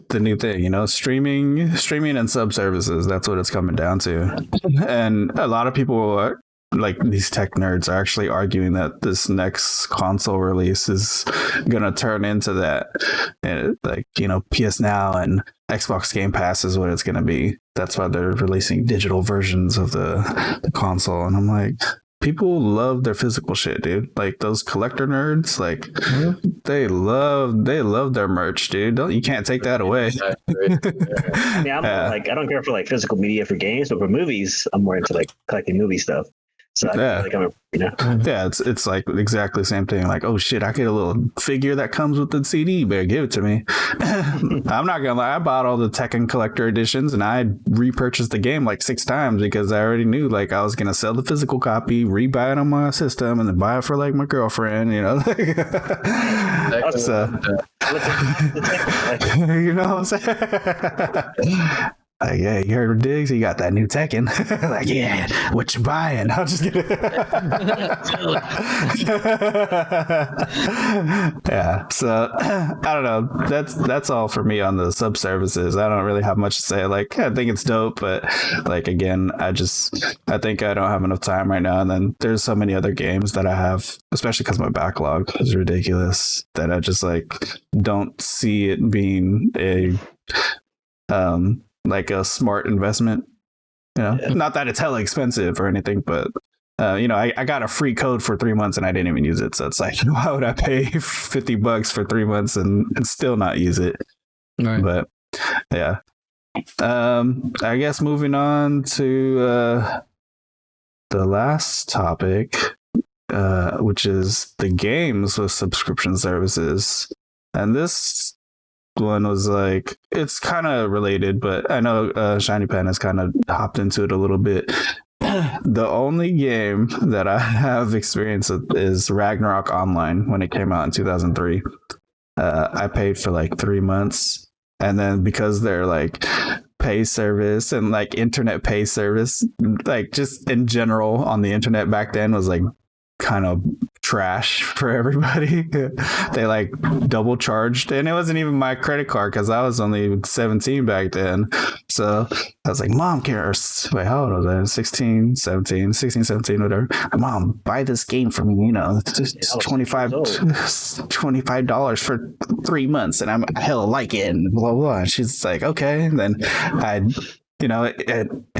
the new thing, streaming and sub services. That's what it's coming down to. And a lot of people are, like these tech nerds are actually arguing that this next console release is gonna turn into that, like PS Now and Xbox Game Pass is what it's gonna be. That's why they're releasing digital versions of the console, and I'm like, people love their physical shit, dude. Like those collector nerds, like they love their merch, dude. You can't take that away. I mean, I don't care for like physical media for games, but for movies, I'm more into like collecting movie stuff. So Yeah. Yeah, it's like exactly the same thing. Like, oh shit, I get a little figure that comes with the CD. Better give it to me. I'm not gonna lie, I bought all the Tekken collector editions and I repurchased the game like 6 times because I already knew like I was gonna sell the physical copy, rebuy it on my system, and then buy it for like my girlfriend. So, you know what I'm saying? Like, yeah, you heard of Digz? You got that new Tekken. Like, yeah, what you buying? I'm just kidding. Yeah, so I don't know. That's all for me on the sub services. I don't really have much to say. Like, I think it's dope, but like again, I think I don't have enough time right now. And then there's so many other games that I have, especially because my backlog is ridiculous, that I just like don't see it being like a smart investment, not that it's hella expensive or anything, but I got a free code for 3 months and I didn't even use it. So it's like, why would I pay $50 for 3 months and still not use it? Right. But yeah, I guess moving on to the last topic, which is the games with subscription services. And this one was like, it's kind of related, but I know ShinyPandas kind of hopped into it a little bit. The only game that I have experience with is Ragnarok Online when it came out in 2003. I paid for like 3 months, and then because they're like pay service and like internet pay service, like just in general on the internet back then was like kind of trash for everybody. They like double charged, and it wasn't even my credit card because I was only 17 back then. So I was like, Mom, wait, how old was I? 16, 17, whatever. Mom, buy this game for me, it's $25 for 3 months, and I'm hella like it, and blah blah. And she's like, okay. And then I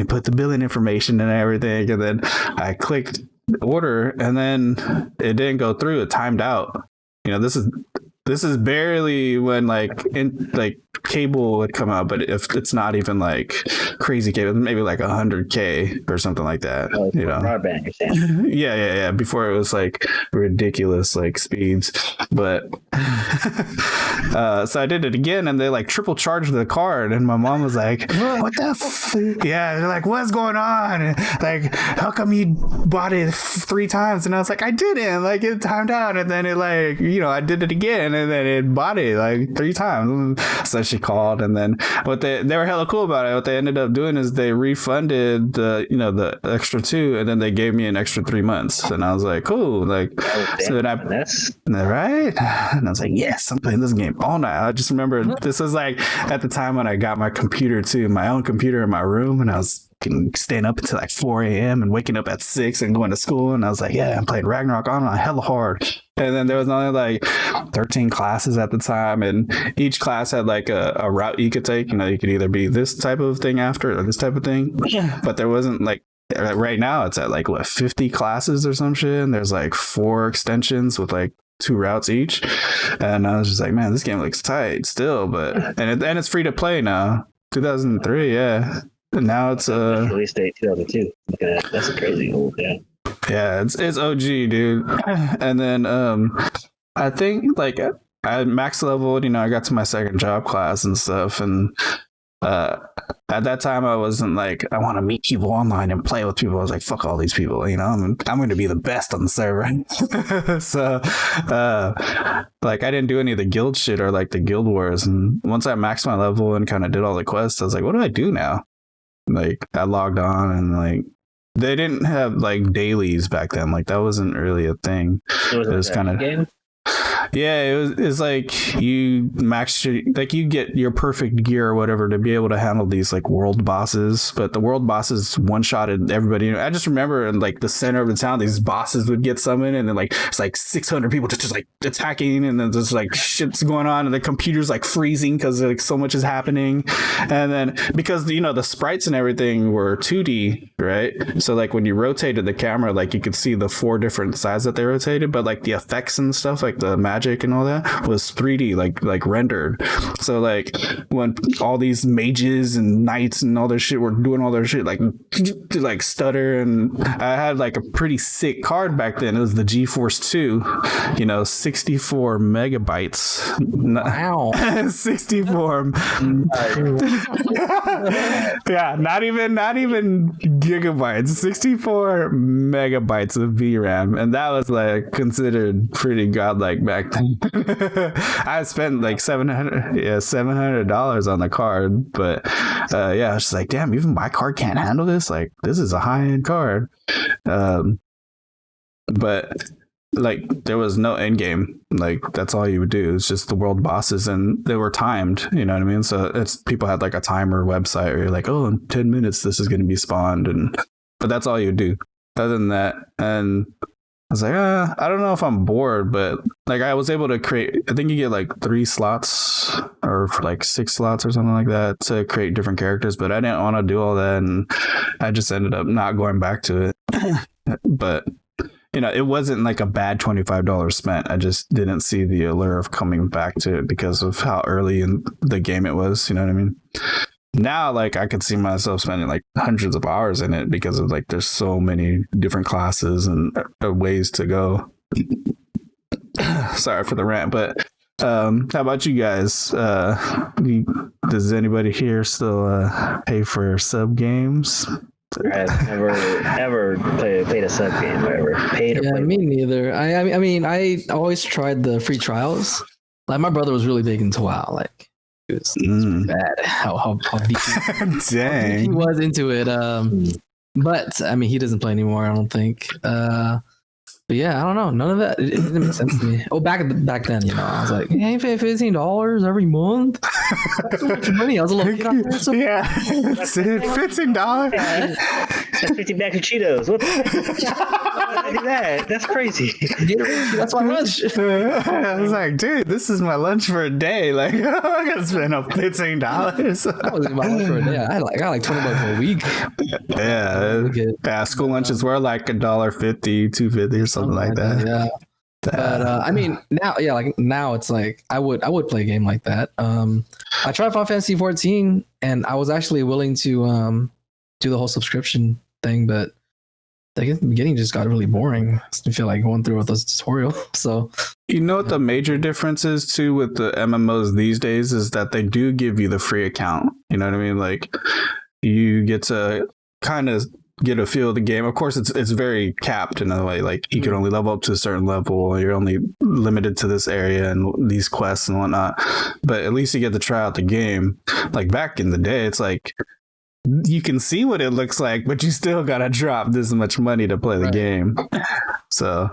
put the billing information and everything, and then I clicked order, and then it didn't go through. It timed out. This is barely when cable would come out, but if it's not even like crazy cable, maybe like 100K or something like that. Broadband, you're saying? Yeah. Before it was like ridiculous like speeds, but so I did it again, and they like triple charged the card, and my mom was like, "What the? Yeah, they're like, what's going on? Like, how come you bought it 3 times?" And I was like, I didn't. Like, it timed out, and then it like I did it again, and then it bought it like 3 times. So she called, and then what they were hella cool about it. What they ended up doing is they refunded the extra 2, and then they gave me an extra 3 months, and I was like, cool. Like, so then right, and I was like, yes, I'm playing this game all night. I just remember this was like at the time when I got my computer too, my own computer in my room, and I was staying up until like 4 a.m. and waking up at 6 and going to school, and I was like, yeah, I'm playing Ragnarok online hella hard. And then there was only like 13 classes at the time, and each class had like a route you could take. You could either be this type of thing after or this type of thing. Yeah. But there wasn't like, right now it's at like 50 classes or some shit, and there's like 4 extensions with like 2 routes each. And I was just like, man, this game looks tight still, but and it's free to play now. 2003, yeah. And now it's release date 2002. That's a crazy old, yeah. Yeah, it's OG, dude. And then I think like I max leveled, I got to my second job class and stuff, and at that time I wasn't like, I want to meet people online and play with people. I was like, fuck all these people, I'm going to be the best on the server. So like I didn't do any of the guild shit or like the guild wars, and once I maxed my level and kind of did all the quests, I was like, what do I do now? Like I logged on, and like they didn't have like dailies back then. Like that wasn't really a thing. It was kind of game. Yeah, it's like you max like you get your perfect gear or whatever to be able to handle these like world bosses, but the world bosses one-shotted everybody. I just remember in like the center of the town, these bosses would get summoned, and then like it's like 600 people just like attacking, and then there's like shit's going on, and the computer's like freezing because like so much is happening. And then because the sprites and everything were 2D, right? So like when you rotated the camera, like you could see the 4 different sides that they rotated, but like the effects and stuff, like the magic and all that was 3D, like rendered. So like when all these mages and knights and all their shit were doing all their shit, like stutter, and I had like a pretty sick card back then. It was the GeForce 2, 64 megabytes. Wow. 64. Yeah, not even gigabytes. 64 megabytes of VRAM, and that was like considered pretty godlike back then. I spent like $700 on the card, but I was just like, damn, even my card can't handle this. Like, this is a high-end card. But like there was no end game. Like that's all you would do. It's just the world bosses, and they were timed. You know what I mean? So it's people had like a timer website where you're like, oh, in 10 minutes this is going to be spawned, but that's all you would do. Other than that, and I was like, I don't know if I'm bored, but like I was able to create, I think you get like 3 slots or like 6 slots or something like that to create different characters, but I didn't want to do all that, and I just ended up not going back to it. But it wasn't like a bad $25 spent. I just didn't see the allure of coming back to it because of how early in the game it was. You know what I mean? Now, like I could see myself spending like hundreds of hours in it because of like there's so many different classes and ways to go. Sorry for the rant, but how about you guys? Does anybody here still pay for sub games? I've never played a sub game or ever paid to play. Me neither. I mean, I always tried the free trials. Like my brother was really big into WoW. Like it was bad how deep dang he was into it. But I mean, he doesn't play anymore, I don't think. But yeah, I don't know. None of that it didn't make sense to me. Oh, back then, I was like, hey, pay $15 every month. That's so much money. I was a little kid. That's it. $15. That's 50 bags of Cheetos. What? Why do that? That's crazy. That's my lunch. I was like, dude, this is my lunch for a day. Like, I'm gonna spend up $15. That wasn't my lunch for a day. I got like $20 a week. Yeah. School lunches were like $1.50, $2.50 or something like that. Yeah. But I mean, now it's like I would play a game like that. I tried Final Fantasy 14, and I was actually willing to do the whole subscription thing, but like in the beginning just got really boring. I just feel like going through with those tutorials. So you know what the major difference is too with the MMOs these days is that they do give you the free account. You know what I mean? Like you get to kind of get a feel of the game. Of course, it's very capped in a way. Like you can only level up to a certain level. You're only limited to this area and these quests and whatnot. But at least you get to try out the game. Like back in the day, it's like you can see what it looks like, but you still gotta drop this much money to play the game. So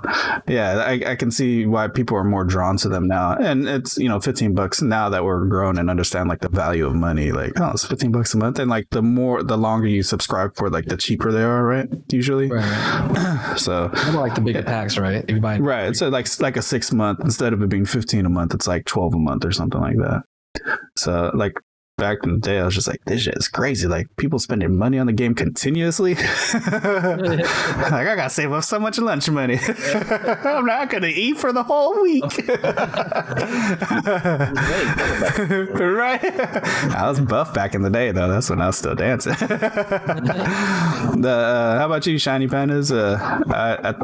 yeah, I can see why people are more drawn to them now. And it's, $15 now that we're grown and understand like the value of money. Like, oh, it's $15 a month. And like the longer you subscribe for, like the cheaper they are, right? Usually. Right. So more like the bigger packs, right? If you buy right. So like a 6 month, instead of it being 15 a month, it's like 12 a month or something like that. So like back in the day, I was just like, this shit is crazy. Like people spending money on the game continuously. Like I gotta save up so much lunch money. I'm not gonna eat for the whole week. Right? I was buff back in the day though. That's when I was still dancing. How about you, ShinyPandas?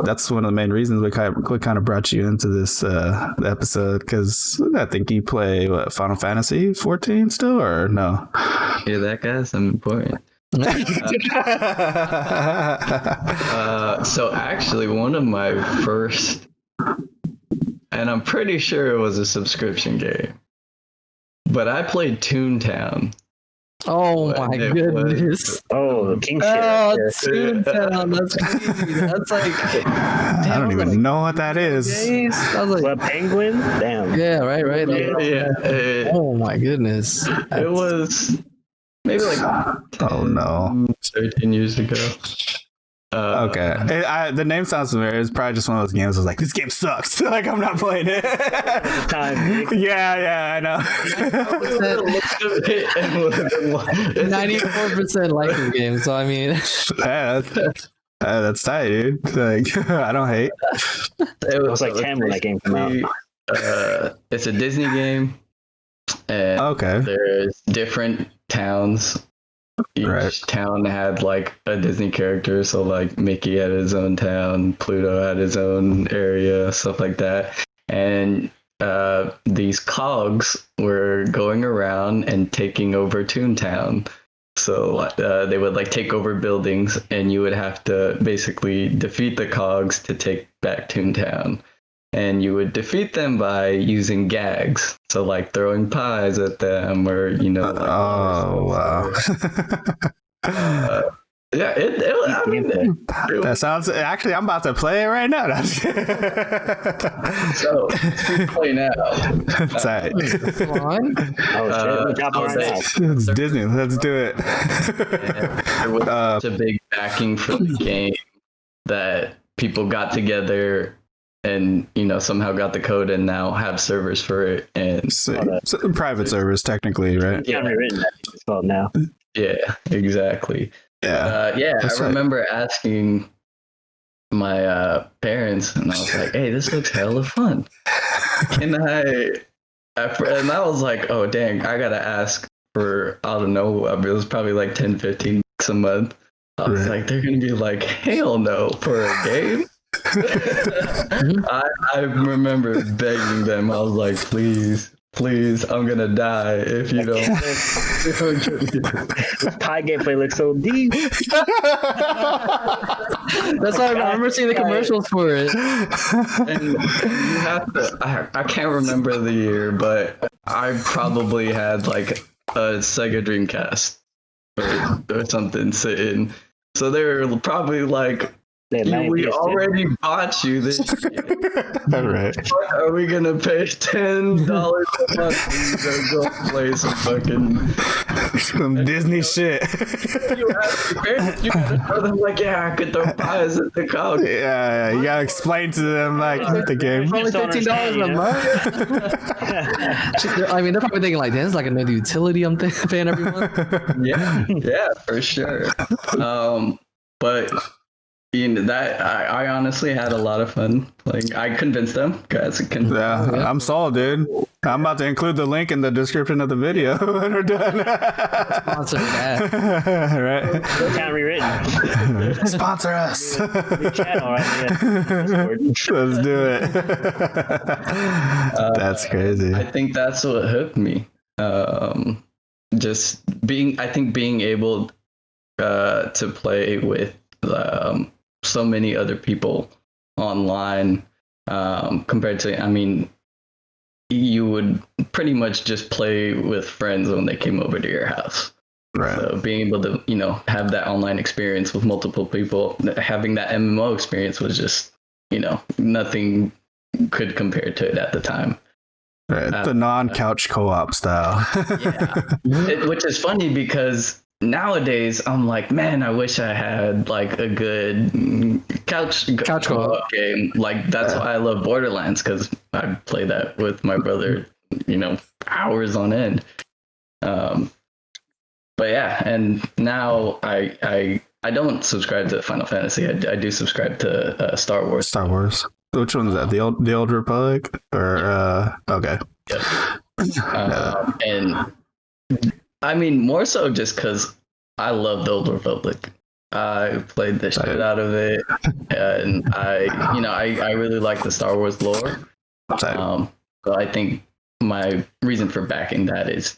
That's one of the main reasons we kind of brought you into this episode, because I think you play Final Fantasy 14 still, or no? Hear that, guys? I'm important. So actually, one of my first, and I'm pretty sure it was a subscription game, but I played Toontown. Oh my goodness! The king shit. Oh, Toontown, that's crazy. That's like, I don't even know what that is. I was like, Penguin? Damn. Yeah, right. Yeah. Oh my goodness! It was maybe like 13 years ago. Okay. The name sounds familiar. It's probably just one of those games I was like, this game sucks. Like, I'm not playing it. Yeah, I know. 94% like the game, so I mean, that's tight, dude. Like, I don't hate. It was like 10 when that game came out. It's a Disney game, and there's different towns. Each town had like a Disney character, so like Mickey had his own town, Pluto had his own area, stuff like that. And these cogs were going around and taking over Toontown. So they would like take over buildings, and you would have to basically defeat the cogs to take back Toontown. And you would defeat them by using gags, so like throwing pies at them, or wow. Yeah, that sounds. Actually, I'm about to play it right now. So play now. That's right. It's Disney. Let's do it. There was such a big backing for the game that people got together and somehow got the code and now have servers for it, and private servers technically, right? Yeah, rewritten that it's called now. Yeah, exactly. Yeah, I remember asking my parents, and I was like, "Hey, this looks hella fun. Can I?" And I was like, "Oh, dang, I gotta ask for, I don't know, it was probably like $10-15 a month." I was like, "They're gonna be like, hell no for a game." I remember begging them. I was like, please, I'm gonna die if you don't. This pie gameplay looks so deep. That's why I remember seeing the commercials for it. And you have to. I can't remember the year, but I probably had like a Sega Dreamcast or something sitting. So they were probably like We already bought you this shit. All right. What are we gonna pay $10 a month to go play some fucking Some Disney shit. You ask your parents, you gotta tell them like, yeah, I could throw pies at the couch. Yeah, you gotta explain to them like the game. Only $15 a month. I mean, they're probably thinking like, "This is like another utility I'm paying every month." Yeah, for sure. But that I honestly had a lot of fun. Like, I convinced them, guys. Yeah, I'm sold, dude. I'm about to include the link in the description of the video when we're done. Sponsor that. Right. Kind of rewritten. Sponsor us. New channel, right? Yeah. Let's do it. That's crazy. I think that's what hooked me. Just being able to play with so many other people online, compared to, I mean, you would pretty much just play with friends when they came over to your house. Right. So being able to, have that online experience with multiple people, having that MMO experience was just, nothing could compare to it at the time. Right. The non-couch co-op style. Yeah. Which is funny because nowadays I'm like, man, I wish I had like a good couch co-op game. Like, that's why I love Borderlands, because I play that with my brother, hours on end. But yeah, and now I don't subscribe to Final Fantasy. I do subscribe to Star Wars. Star Wars. Which one is that? The old Republic, or okay. Yep. And I mean, more so just because I love the Old Republic. I played the shit out of it, and I really like the Star Wars lore. So I think my reason for backing that is,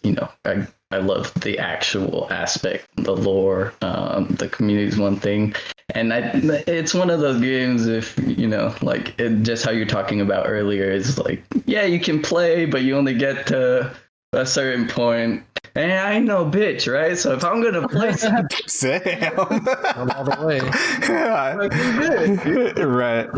I love the actual aspect, the lore, the community is one thing. And it's one of those games, if, just how you're talking about earlier, is like, yeah, you can play, but you only get to a certain point. And I ain't no bitch, right? So if I'm gonna play something, Sam, I'm all the way. Right.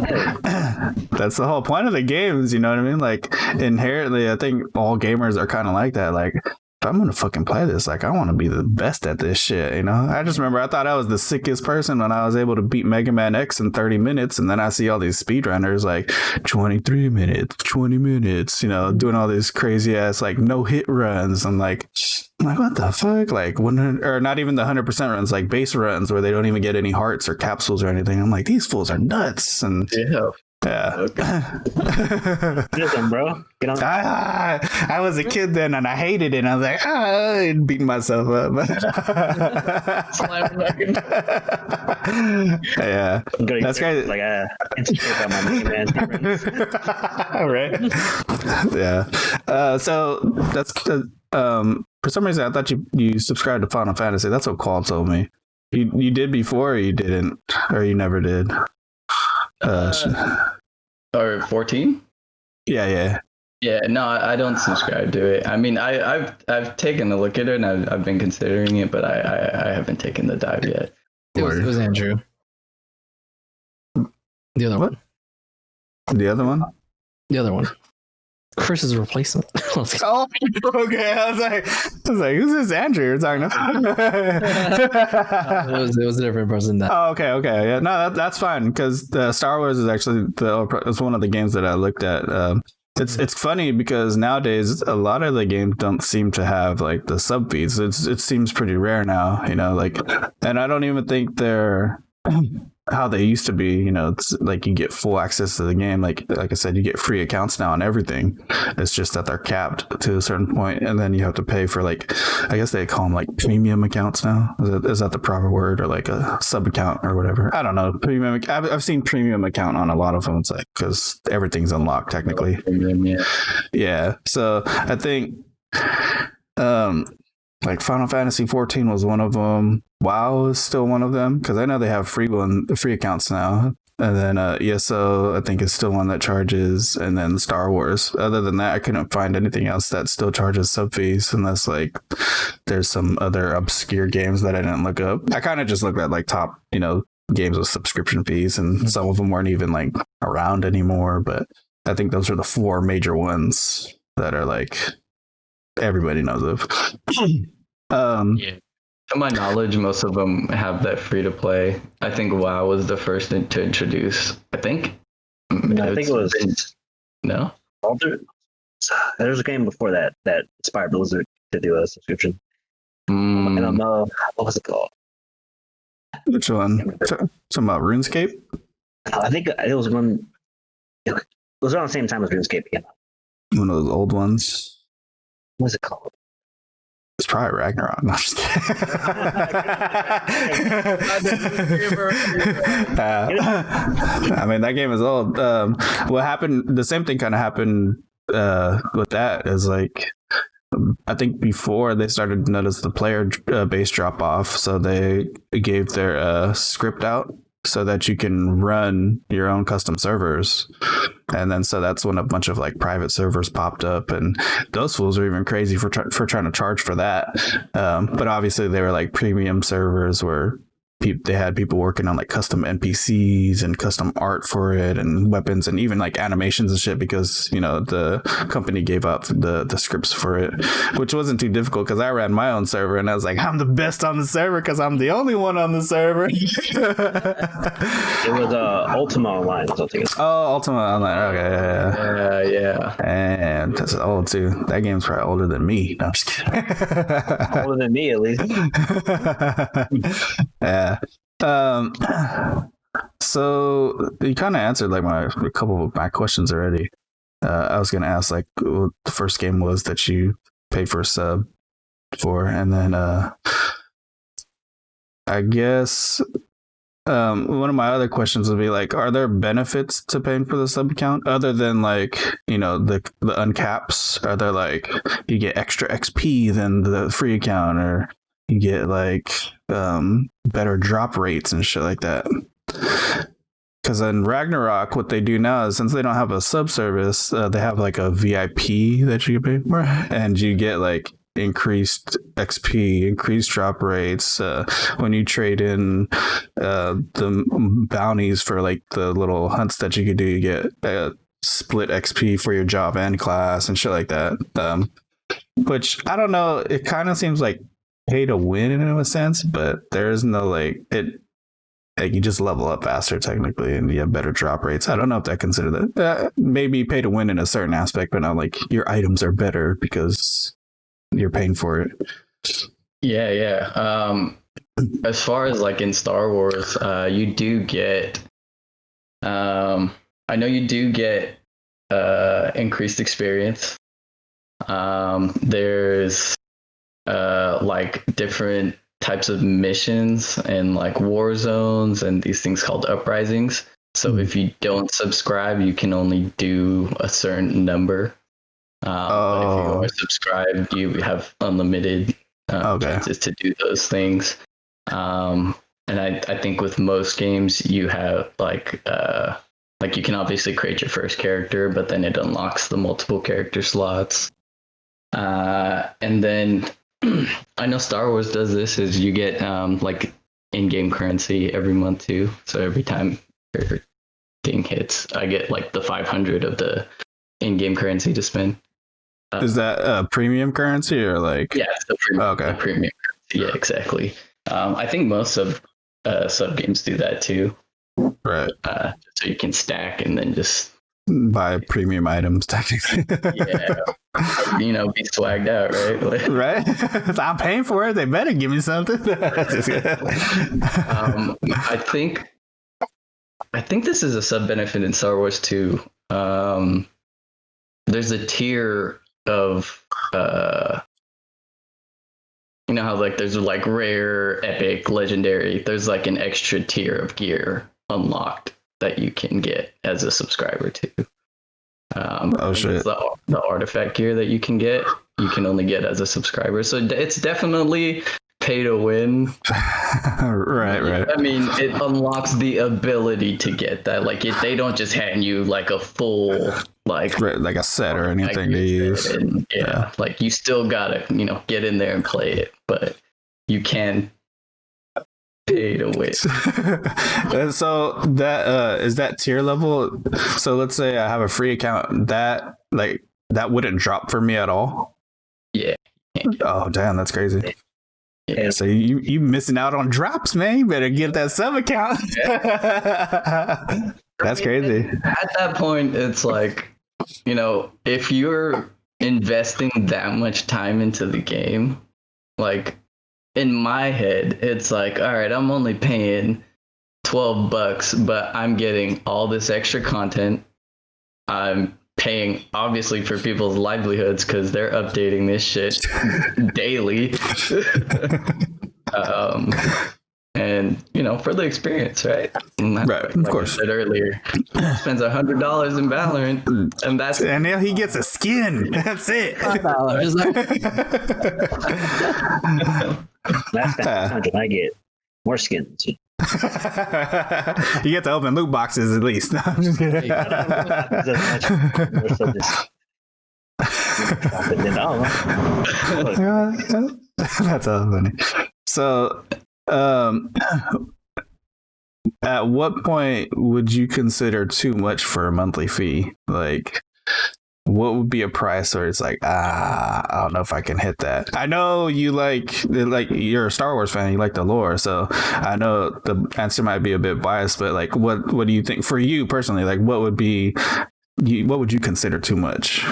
That's the whole point of the games, you know what I mean? Like, inherently, I think all gamers are kind of like that. Like, if I'm gonna fucking play this, like, I want to be the best at this shit, I just remember I thought I was the sickest person when I was able to beat Mega Man X in 30 minutes, and then I see all these speedrunners like 23 minutes, 20 minutes, doing all these crazy ass like no hit runs. I'm like, what the fuck? Like, 100, or not even the 100% runs, like base runs where they don't even get any hearts or capsules or anything. I'm like, these fools are nuts. And yeah. Listen, bro. Get on. I was a kid then, and I hated it. And I was like, beating myself up. Yeah, that's great. Like, insecure about my man. Right. Yeah. So that's for some reason I thought you subscribed to Final Fantasy. That's what Qual told me. You did before, or you didn't, or you never did. Or 14? Yeah. No, I don't subscribe to it. I mean, I've taken a look at it, and I've been considering it, but I haven't taken the dive yet. It was Andrew. The other one. The other one? The other one. Chris's replacement. Oh, okay. I was like, who's this Andrew you're talking about? It was a different person. Oh, okay. Yeah, no, that's fine, because the Star Wars is actually it's one of the games that I looked at. It's funny because nowadays a lot of the games don't seem to have like the sub feeds. It seems pretty rare now, like, and I don't even think they're how they used to be. It's like you get full access to the game. Like I said, you get free accounts now on everything. It's just that they're capped to a certain point, and then you have to pay for, like, I guess they call them like premium accounts now. Is that the proper word, or like a sub account or whatever? I don't know. Premium. I've seen premium account on a lot of them. It's like, because everything's unlocked technically. Yeah. So I think like Final Fantasy 14 was one of them. WoW is still one of them, because I know they have free accounts now. And then ESO, I think, is still one that charges. And then Star Wars. Other than that, I couldn't find anything else that still charges sub fees, unless like there's some other obscure games that I didn't look up. I kind of just looked at like top games with subscription fees, and some of them weren't even like around anymore. But I think those are the 4 major ones that are like everybody knows of. Yeah. To my knowledge, most of them have that free to play. I think WoW was the first to introduce. I think. I think it was no. Alter. There was a game before that inspired Blizzard to do a subscription. I don't know what was it called. Which one? Talking about RuneScape? I think it was one. It was around the same time as RuneScape came out. One of those old ones. What was it called? It's probably Ragnarok. No, I'm just kidding. I mean, that game is old. What happened? The same thing kind of happened with that. Is like, I think before they started to notice the player base drop off, so they gave their script out so that you can run your own custom servers. And then so that's when a bunch of like private servers popped up, and those fools are even crazy for trying to charge for that. But obviously they were like premium servers where they had people working on like custom NPCs and custom art for it and weapons and even like animations and shit, because the company gave up the scripts for it, which wasn't too difficult because I ran my own server and I was like, I'm the best on the server because I'm the only one on the server. It was Ultima Online or something. Oh, Ultima Online. Okay, yeah. And that's old too. That game's probably older than me. No, I'm just kidding. Older than me, at least. Yeah. So you kind of answered like a couple of my questions already. I was gonna ask like what the first game was that you paid for a sub for, and then I guess one of my other questions would be like, are there benefits to paying for the sub account other than like the uncaps? Are there like you get extra XP than the free account, or you get like better drop rates and shit like that? Because in Ragnarok, what they do now is, since they don't have a sub service, they have like a VIP that you can pay for, and you get like increased XP, increased drop rates. When you trade in the bounties for like the little hunts that you could do, you get split XP for your job and class and shit like that. Which I don't know, it kind of seems like pay to win in a sense, but there is no like you just level up faster technically and you have better drop rates. I don't know if I consider that maybe pay to win in a certain aspect, but not like your items are better because you're paying for it. Yeah. As far as like in Star Wars, you do get I know you do get increased experience. There's like different types of missions and like war zones and these things called uprisings. So if you don't subscribe, you can only do a certain number. But if you are subscribed, you have unlimited chances to do those things. And I think with most games, you have like you can obviously create your first character, but then it unlocks the multiple character slots. And then I know Star Wars does this, is you get like in-game currency every month too. So every time your thing hits, I get like the 500 of the in-game currency to spend. Is that premium currency or like? Yeah, it's the premium, the premium currency. Yeah, exactly. I think most of sub games do that too. Right. So you can stack and then just buy premium items technically. Yeah. Be swagged out, right? Like, right. I'm paying for it. They better give me something. I think this is a sub benefit in Star Wars too. There's a tier of how like there's like rare, epic, legendary. There's like an extra tier of gear unlocked that you can get as a subscriber too. Shit. The artifact gear that you can only get as a subscriber. So it's definitely pay to win. Right. I mean, it unlocks the ability to get that. Like they don't just hand you like a full like a set or anything to use. And, like you still gotta get in there and play it, but you can pay pay to win. And so that is that tier level. So let's say I have a free account that wouldn't drop for me at all. Yeah. Oh damn, that's crazy. Yeah. So you missing out on drops, man. You better get that sub account. That's crazy. At that point, it's like, if you're investing that much time into the game, like in my head, it's like, all right, I'm only paying $12, but I'm getting all this extra content. I'm paying obviously for people's livelihoods because they're updating this shit daily. And for the experience, right? Right, of course. I said earlier, spends $100 in Valorant, and now he gets a skin. That's it. Last time I get more skins. You get to open loot boxes at least. No, I'm just kidding. That's all funny. So, at what point would you consider too much for a monthly fee? Like, what would be a price where it's like, I don't know if I can hit that. I know you like you're a Star Wars fan, you like the lore, so I know the answer might be a bit biased, but like, what do you think for you personally? Like, what would you consider too much?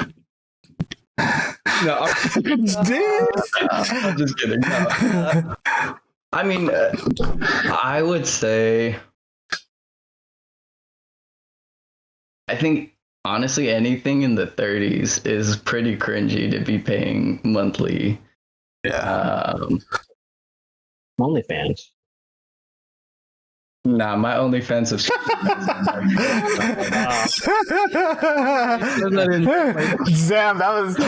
No, I'm just kidding. No. I mean, I would say, I think honestly anything in the 30s is pretty cringy to be paying monthly. Yeah. OnlyFans. Nah, my OnlyFans subscription. Damn, I was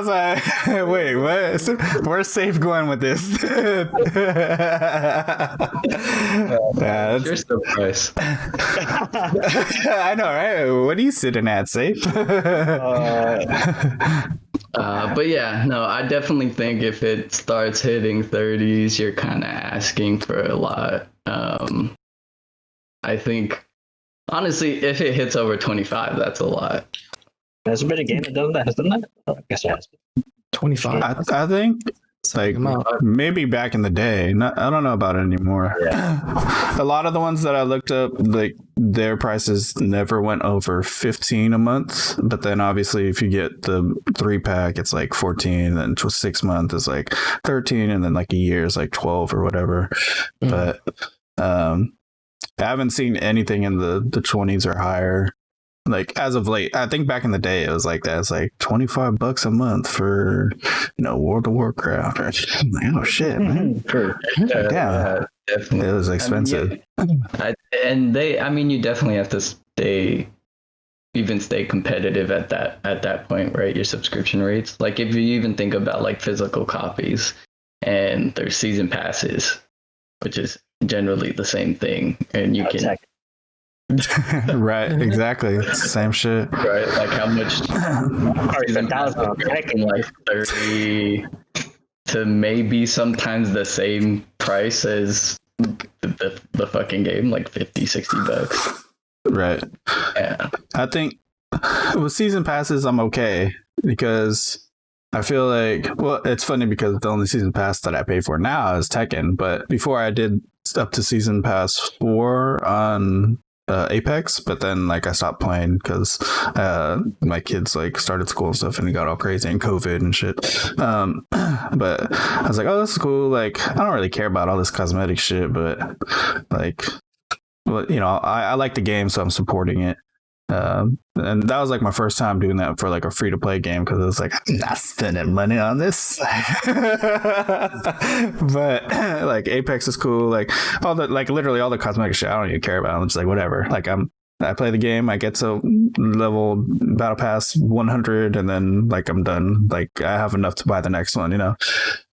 like, wait, what? Where's Safe going with this? You're so price. I know, right? What are you sitting at, Safe? But yeah, no, I definitely think if it starts hitting 30s, you're kind of asking for a lot. I think, honestly, if it hits over 25, that's a lot. There's been a game that has done that? Oh, I guess it has. 25. I think like maybe back in the day. I don't know about it anymore. Yeah. A lot of the ones that I looked up, like their prices never went over 15 a month. But then obviously if you get the 3-pack, it's like 14, and then 6 months is like 13, and then like a year is like 12 or whatever. But I haven't seen anything in the 20s or higher. Like as of late, I think back in the day it was like that. It's like $25 a month for World of Warcraft. I'm like, oh shit, man. Yeah, definitely. It was expensive. You definitely have to stay competitive at that point, right? Your subscription rates. Like if you even think about like physical copies and their season passes, which is generally the same thing, and you can right, exactly, it's the same shit, right? Like how much like 30 to maybe sometimes the same price as the fucking game, like $50-$60, right? Yeah, I think with season passes I'm okay because I feel like, well, it's funny because the only season pass that I pay for now is Tekken, but before I did up to season pass 4 on Apex, but then like I stopped playing because my kids like started school and stuff, and it got all crazy and COVID and shit. But I was like, oh, this is cool. Like I don't really care about all this cosmetic shit, but like, well, I like the game, so I'm supporting it. And that was like my first time doing that for like a free to play game, because it was like, I'm not spending money on this. But like Apex is cool, like all the literally all the cosmetic shit I don't even care about. I'm just like, whatever. Like I play the game, I get to level battle pass 100, and then like I'm done. Like I have enough to buy the next one,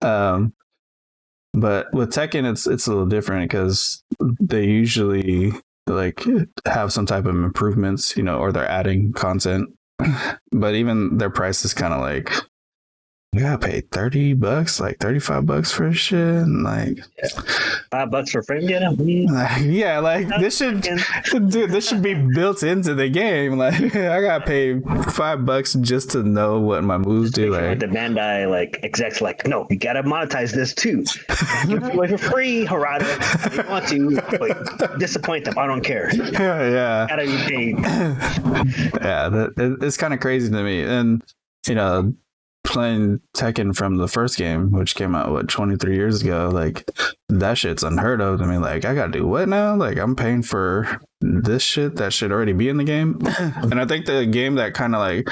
but with Tekken it's a little different because they usually like have some type of improvements, or they're adding content, but even their price is kind of like We gotta pay $30, like $35 for shit, and like $5 for frame data. this should, dude, this should be built into the game. Like, I gotta pay $5 just to know what my moves do. Like the Bandai execs, no, you gotta monetize this too. Give it away for free, Harada. If you want to, but disappoint them. I don't care. Yeah, Gotta be paid. Yeah, it's kind of crazy to me, and playing Tekken from the first game, which came out 23 years ago, like that shit's unheard of to me. Like, I gotta do what now? Like, I'm paying for this shit that should already be in the game. And I think the game that kind of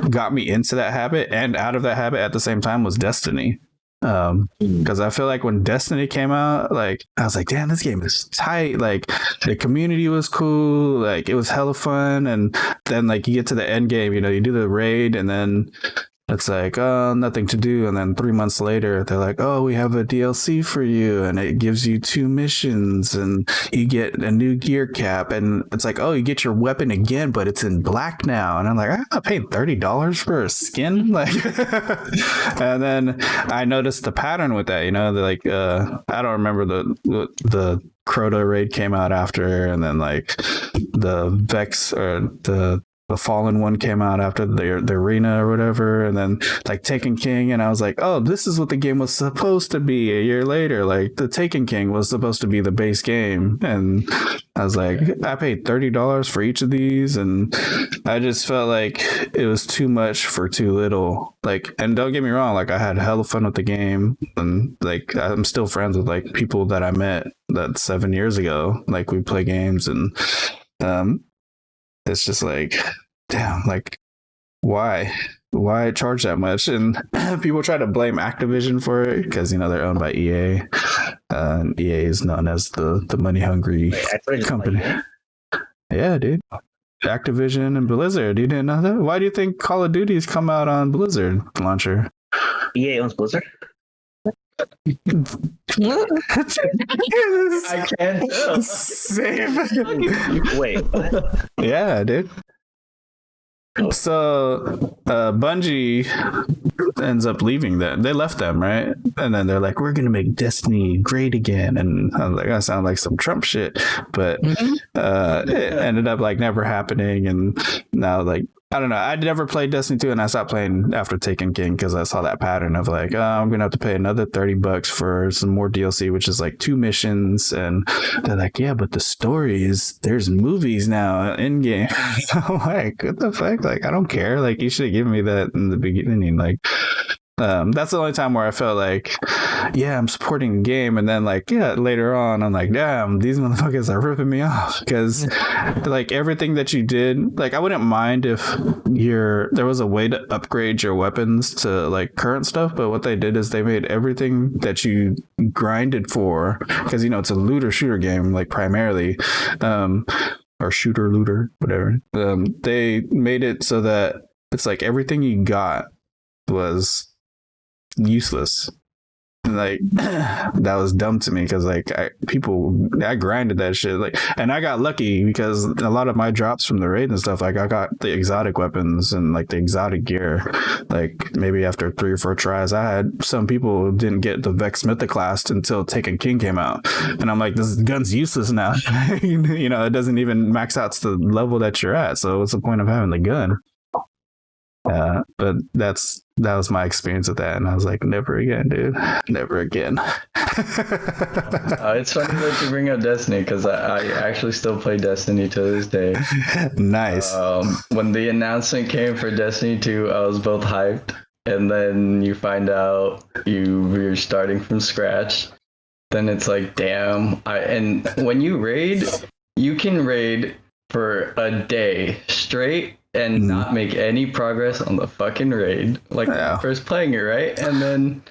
got me into that habit and out of that habit at the same time was Destiny. Because I feel like when Destiny came out, I was like, damn, this game is tight. Like, the community was cool, like it was hella fun. And then you get to the end game, you do the raid, and then it's like, oh, nothing to do. And then 3 months later, they're like, oh, we have a DLC for you, and it gives you 2 missions, and you get a new gear cap. And it's like, oh, you get your weapon again, but it's in black now. And I'm like, I'm not paying $30 for a skin. And then I noticed the pattern with that, I don't remember the Crota raid came out after, and then the Vex or the Fallen one came out after the arena or whatever, and then Taken King, and I was like, oh, this is what the game was supposed to be a year later. The Taken King was supposed to be the base game, and I was like, I paid $30 for each of these, and I just felt like it was too much for too little. And don't get me wrong, I had hella fun with the game, and I'm still friends with people that I met that 7 years ago. We play games, and it's just damn, why charge that much? And people try to blame Activision for it because they're owned by EA. EA is known as the money hungry company. Yeah, dude. Activision and Blizzard. You didn't know that? Why do you think Call of Duty's come out on Blizzard launcher? EA owns Blizzard. I can't tell. Same. Wait, what? Yeah, dude. So Bungie ends up leaving them. They left them, right? And then they're like, we're gonna make Destiny great again. And I was like, that sounds like some Trump shit. But it ended up never happening. And now I don't know. I never played Destiny 2, and I stopped playing after Taken King because I saw that pattern of I'm gonna have to pay another $30 for some more DLC, which is 2 missions. And they're like, yeah, but the story is there's movies now in game. I'm like, what the fuck? I don't care. You should have given me that in the beginning. That's the only time where I felt yeah, I'm supporting the game, and then later on I'm like, damn, these motherfuckers are ripping me off because everything that you did, I wouldn't mind if there was a way to upgrade your weapons to current stuff, but what they did is they made everything that you grinded for, because it's a looter shooter game primarily, or shooter looter, whatever. They made it so that it's everything you got was useless. That was dumb to me because I grinded that shit, and I got lucky because a lot of my drops from the raid and stuff, I got the exotic weapons and the exotic gear. Maybe after 3 or 4 tries, some people didn't get the Vex Mythoclast until Taken King came out, and I'm like, this gun's useless now. It doesn't even max out to the level that you're at, so what's the point of having the gun? But that was my experience with that, and I was like, never again, dude, never again. It's funny that you bring up Destiny because I actually still play Destiny to this day. Nice. When the announcement came for Destiny 2, I was both hyped, and then you find out you're starting from scratch. Then it's damn. And when you raid, you can raid for a day straight and not make any progress on the fucking raid, first playing it, right? And then,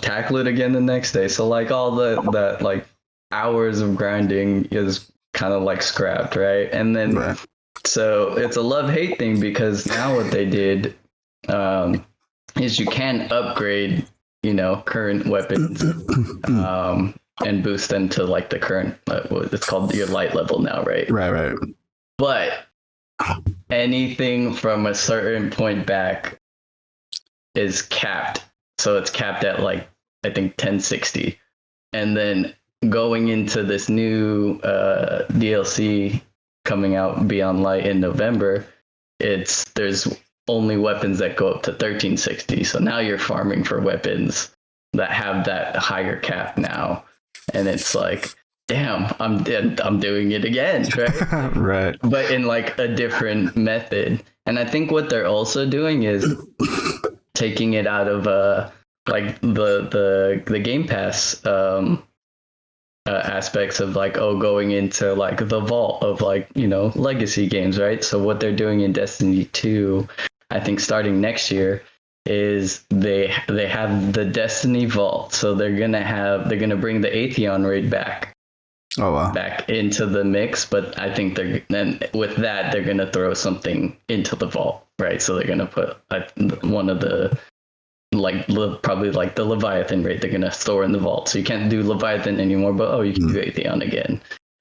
tackle it again the next day. So all that hours of grinding is kind of scrapped, right? And then, so it's a love-hate thing because now what they did is you can upgrade, current weapons and boost them to the current, it's called your light level now, right? Right. But anything from a certain point back is capped. So it's capped at like, I think 1060. And then going into this new DLC coming out Beyond Light in November, there's only weapons that go up to 1360. So now you're farming for weapons that have that higher cap now. And it's like, damn, I'm doing it again, right? Right. But in like a different method. And I think what they're also doing is taking it out of like the Game Pass aspects of like, going into like the vault of like, legacy games, right? So what they're doing in Destiny 2, I think starting next year, is they have the Destiny vault. So they're gonna bring the Atheon raid back. Oh wow. Back into the mix, but I think then with that they're gonna throw something into the vault, right? So they're gonna put one of the probably like the Leviathan raid they're gonna store in the vault. So you can't do Leviathan anymore, but you can do Atheon again,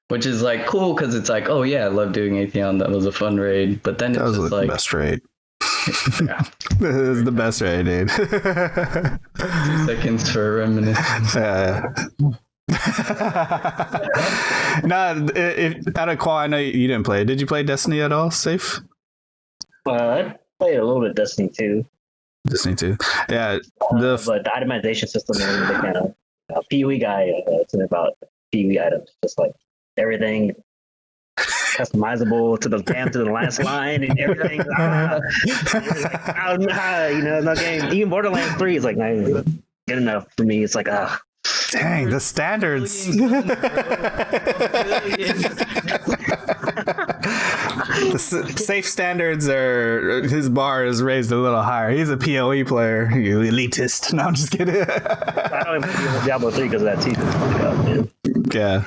which is like cool because it's like, oh yeah, I love doing Atheon. That was a fun raid. But then That it's was just the like best raid. Yeah. This is the best raid, dude. 2 seconds for a reminiscence. No, out of Khoa, I know you didn't play it. Did you play Destiny at all, Safe? I played a little bit of Destiny 2. Destiny 2. Yeah. But the itemization system, and the kind of PoE guy, it's about PoE items, just like everything customizable to the last line and everything. No game. Even Borderlands 3 is like not even good enough for me. It's like dang, the standards. The Safe standards his bar is raised a little higher. He's a PoE player, you elitist. No, I'm just kidding. I don't even play Diablo 3 because of that teeth. Yeah.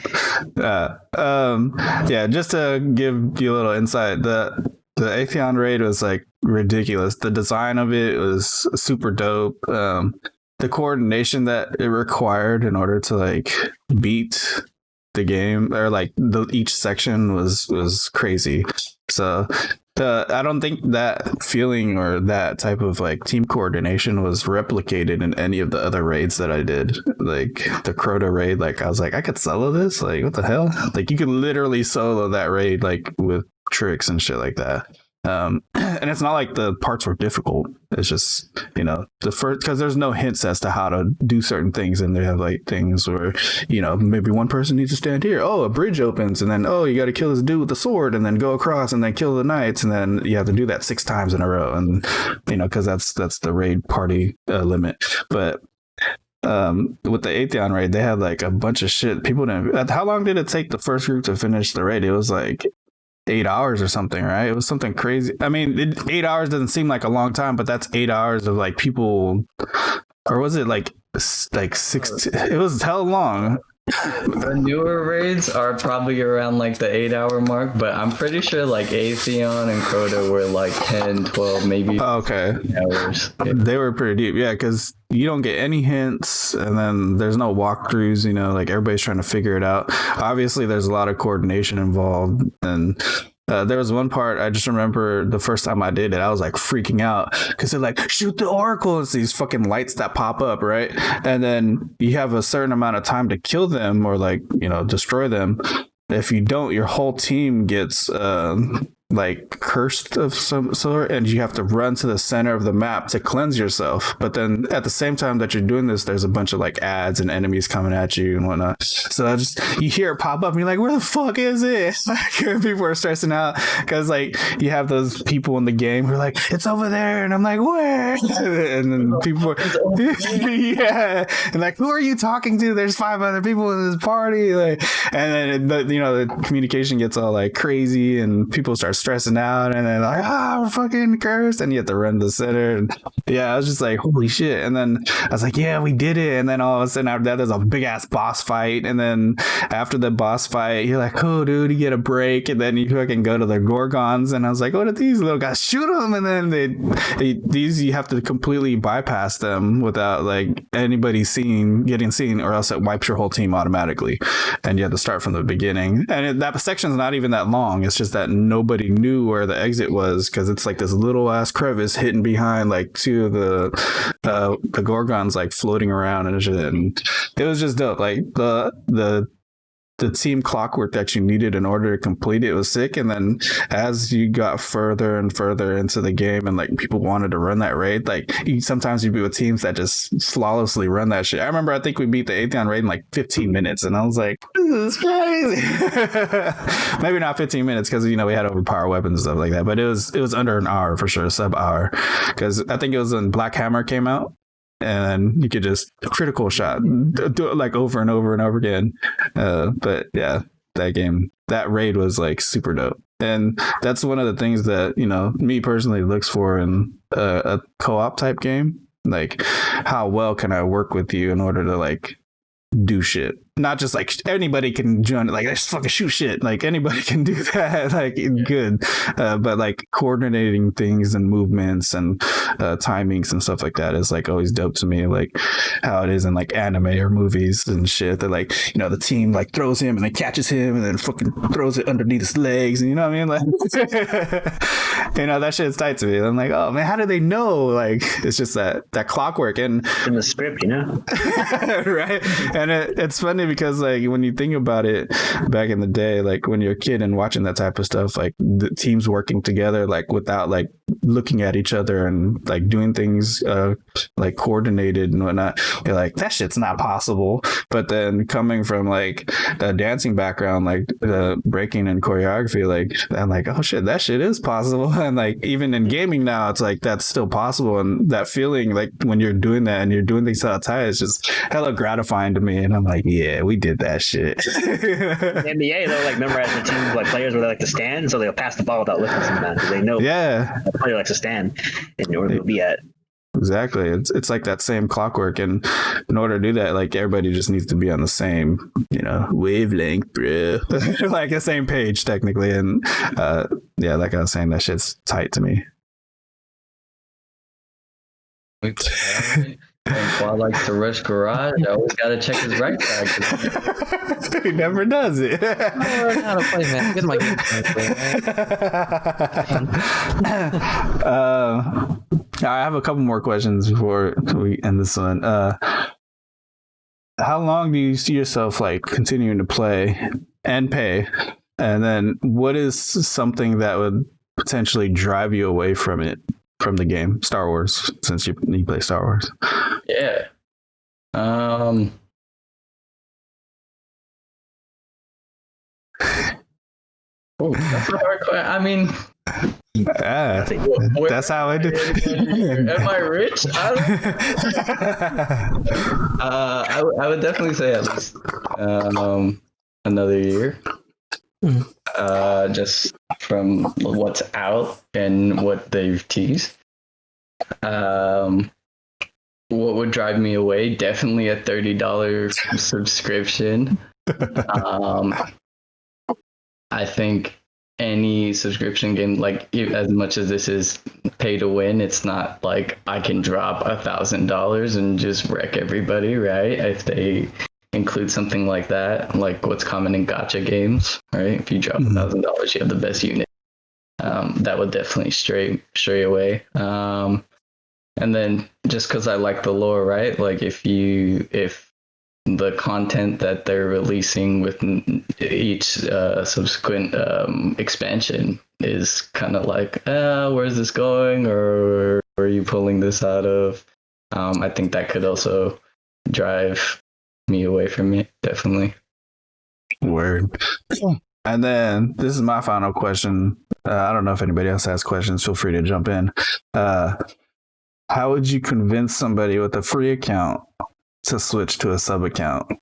Just to give you a little insight, the Atheon raid was like ridiculous. The design of it was super dope. The coordination that it required in order to like beat the game, or like each section was crazy. So I don't think that feeling or that type of like team coordination was replicated in any of the other raids that I did. Like the Crota raid, like I was like, I could solo this? Like what the hell? Like you could literally solo that raid like with tricks and shit like that. And it's not like the parts were difficult. It's just, the first, because there's no hints as to how to do certain things, and they have like things where, maybe one person needs to stand here. Oh, a bridge opens, and then you got to kill this dude with the sword, and then go across, and then kill the knights, and then you have to do that 6 times in a row, and because that's the raid party limit. But with the Atheon raid, they had like a bunch of shit. People didn't. How long did it take the first group to finish the raid? It was like 8 hours or something, right? It was something crazy. I mean, 8 hours doesn't seem like a long time, but that's 8 hours of like people, or was it like 6? It was hell long. The newer raids are probably around like the 8-hour mark, but I'm pretty sure like Atheon and Crota were like 10, 12, maybe okay hours. Yeah. They were pretty deep, yeah, because you don't get any hints, and then there's no walkthroughs, like everybody's trying to figure it out. Obviously there's a lot of coordination involved, and there was one part I just remember the first time I did it, I was like freaking out because they're like, shoot the oracle. It's these fucking lights that pop up, right? And then you have a certain amount of time to kill them or like, destroy them. If you don't, your whole team gets like cursed of some sort, and you have to run to the center of the map to cleanse yourself. But then at the same time that you're doing this, there's a bunch of like ads and enemies coming at you and whatnot. So you hear it pop up and you're like, where the fuck is it? People are stressing out because like you have those people in the game who are like, it's over there, and I'm like, where? And then people are yeah, and like, who are you talking to? There's 5 other people in this party, like, and then the communication gets all like crazy and people start stressing out, and then like, we're fucking cursed, and you have to run to the center. And yeah, I was just like, holy shit. And then I was like, yeah, we did it. And then all of a sudden after that, there's a big ass boss fight, and then after the boss fight, you're like, oh dude, you get a break, and then you fucking go to the Gorgons, and I was like, what are these little guys? Shoot them. And then these you have to completely bypass them without like anybody getting seen, or else it wipes your whole team automatically, and you have to start from the beginning. And that section's not even that long. It's just that nobody knew where the exit was because it's like this little ass crevice hidden behind like two of the gorgons like floating around and shit. And it was just dope. Like the team clockwork that you needed in order to complete it was sick. And then as you got further and further into the game and like people wanted to run that raid, like sometimes you'd be with teams that just flawlessly run that shit. I remember I think we beat the Atheon raid in like 15 minutes and I was like, this is crazy. Maybe not 15 minutes because, you know, we had overpowered weapons and stuff like that, but it was under an hour for sure, sub hour, because I think it was when Black Hammer came out. And you could just critical shot, do it like over and over and over again. But yeah, that raid was like super dope. And that's one of the things that, you know, me personally looks for in a co-op type game. Like, how well can I work with you in order to like do shit? Not just like anybody can join it, like just fucking shoot shit, like anybody can do that, like good, but like coordinating things and movements and timings and stuff like that is like always dope to me, like how it is in like anime or movies and shit. That like, you know, the team like throws him and then catches him and then fucking throws it underneath his legs, and you know what I mean, like you know, that shit's tight to me. I'm like, oh man, how do they know? Like it's just that clockwork and in the script, you know. Right. And it's funny because like when you think about it back in the day, like when you're a kid and watching that type of stuff, like the teams working together like without like looking at each other and like doing things like coordinated and whatnot, you're like, that shit's not possible. But then coming from like a dancing background, like the breaking and choreography, like I'm like, oh shit, that shit is possible. And like even in gaming now, it's like that's still possible. And that feeling like when you're doing that and you're doing things outside, it's just hella gratifying to me. And I'm like, yeah, we did that shit. NBA, they'll like memorize the team like players where they like to stand, so they'll pass the ball without looking sometimes. They know the player likes to stand in order to be at. Exactly. It's like that same clockwork, and in order to do that, like everybody just needs to be on the same, you know, wavelength, bro. Like the same page technically. And yeah, like I was saying, that shit's tight to me. We play and Khoa likes to rush garage. I always gotta check his right side. He never does it. I learn how to play, man. Get my game I have a couple more questions before we end this one. How long do you see yourself like continuing to play and pay? And then what is something that would potentially drive you away from it, from the game? Star Wars, since you play Star Wars. Yeah. Oh, that's a hard question. I mean, that's how I do. Am I rich? I would definitely say at least another year. Just from what's out and what they've teased. What would drive me away? Definitely a $30 subscription. I think any subscription game, like as much as this is pay to win, it's not like I can drop $1,000 and just wreck everybody, right? If they include something like that, like what's common in gacha games, right? If you drop $1,000, you have the best unit. That would definitely stray away. And then just because I like the lore, right? Like if the content that they're releasing with each subsequent expansion is kind of like, where's this going, or where are you pulling this out of? I think that could also drive me away from it, definitely. Word. And then this is my final question. I don't know if anybody else has questions. Feel free to jump in. How would you convince somebody with a free account to switch to a sub account?